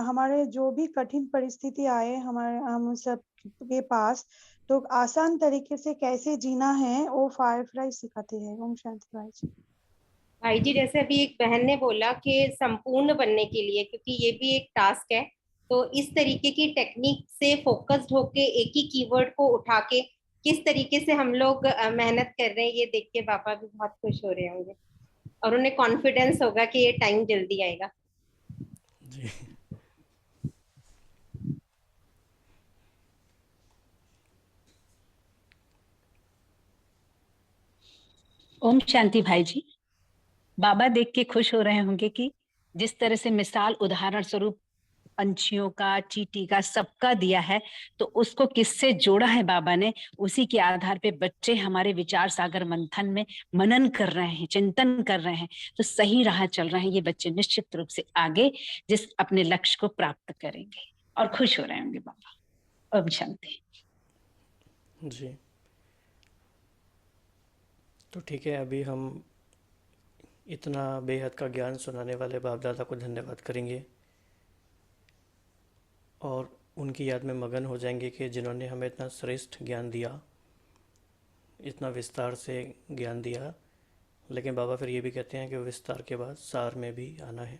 हमारे जो भी कठिन परिस्थिति आए हम सब के पास, तो आसान तरीके से कैसे जीना है वो फायरफ्लाई सिखाते हैं। ओम शांति भाई जी। भाई जी, जैसे अभी एक बहन ने बोला कि संपूर्ण बनने के लिए, क्योंकि ये भी एक टास्क है, तो इस तरीके की टेक्निक से फोकस्ड होके एक ही कीवर्ड को उठा के किस तरीके से हम लोग मेहनत कर रहे हैं, ये देख के पापा भी बहुत खुश हो रहे होंगे, और उन्हें कॉन्फिडेंस होगा कि ये टाइम जल्दी आएगा। जी। ओम शांति भाई जी। बाबा देख के खुश हो रहे होंगे कि जिस तरह से मिसाल उदाहरण स्वरूप पंछियों का, चींटी का, सबका दिया है, तो उसको किससे जोड़ा है बाबा ने, उसी के आधार पे बच्चे हमारे विचार सागर मंथन में मनन कर रहे हैं, चिंतन कर रहे हैं, तो सही राह चल रहे हैं। ये बच्चे निश्चित रूप से आगे जिस अपने लक्ष्य को प्राप्त करेंगे और खुश हो रहे होंगे बाबा। ओम शांति। जी। तो ठीक है, अभी हम इतना बेहद का ज्ञान सुनाने वाले बाप दादा को धन्यवाद करेंगे और उनकी याद में मगन हो जाएंगे कि जिन्होंने हमें इतना श्रेष्ठ ज्ञान दिया, इतना विस्तार से ज्ञान दिया। लेकिन बाबा फिर ये भी कहते हैं कि विस्तार के बाद सार में भी आना है।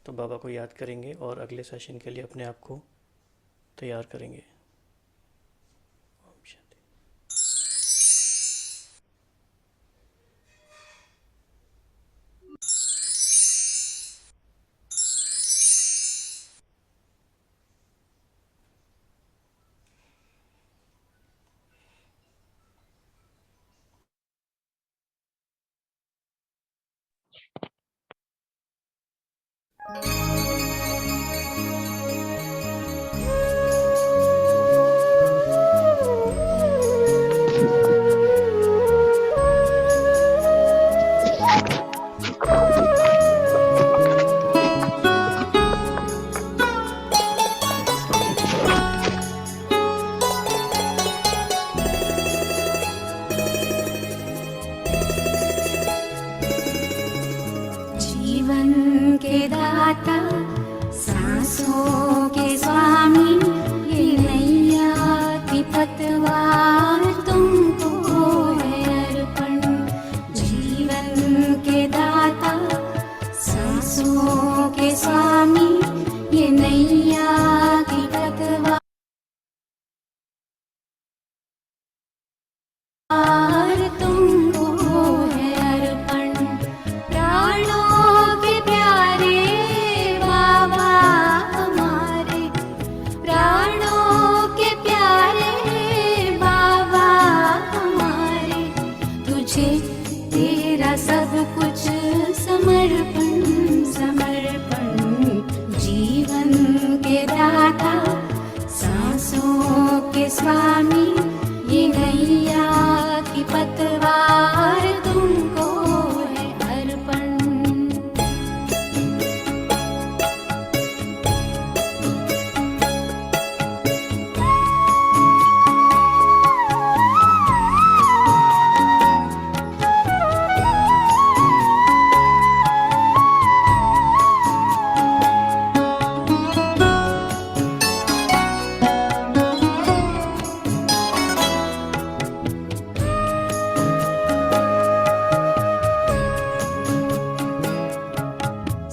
तो बाबा को याद करेंगे और अगले सेशन के लिए अपने आप को तैयार करेंगे। के स्वामी ये नैया की पतवार तुमको है अर्पण। प्राणों के प्यारे बाबा हमारे, प्राणों के प्यारे बाबा हमारे, तुझे तेरा सब कुछ समर्पण समर्पण। जीवन के दाता सांसों के स्वामी ये नैया की पतवार तुमको है अर्पण।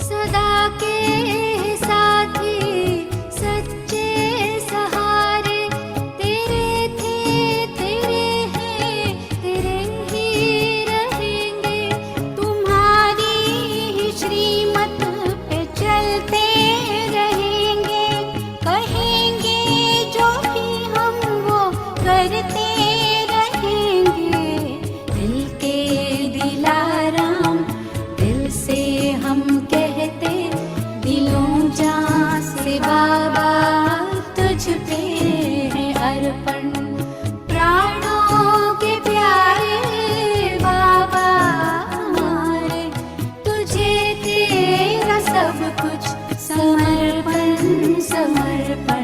सदा के साथी सच्चे सहारे तेरे थे तेरे हैं तेरे ही रहेंगे। तुम्हारी ही श्रीमत पे चलते रहेंगे, कहेंगे जो भी हम वो करते रहेंगे। दिल के दिलाराम दिल से हम कहते, दिलों जान से बाबा तुझ पे है अर्पण। प्राणों के प्यारे बाबा हमारे, तुझे तेरा सब कुछ समर्पण समर्पण।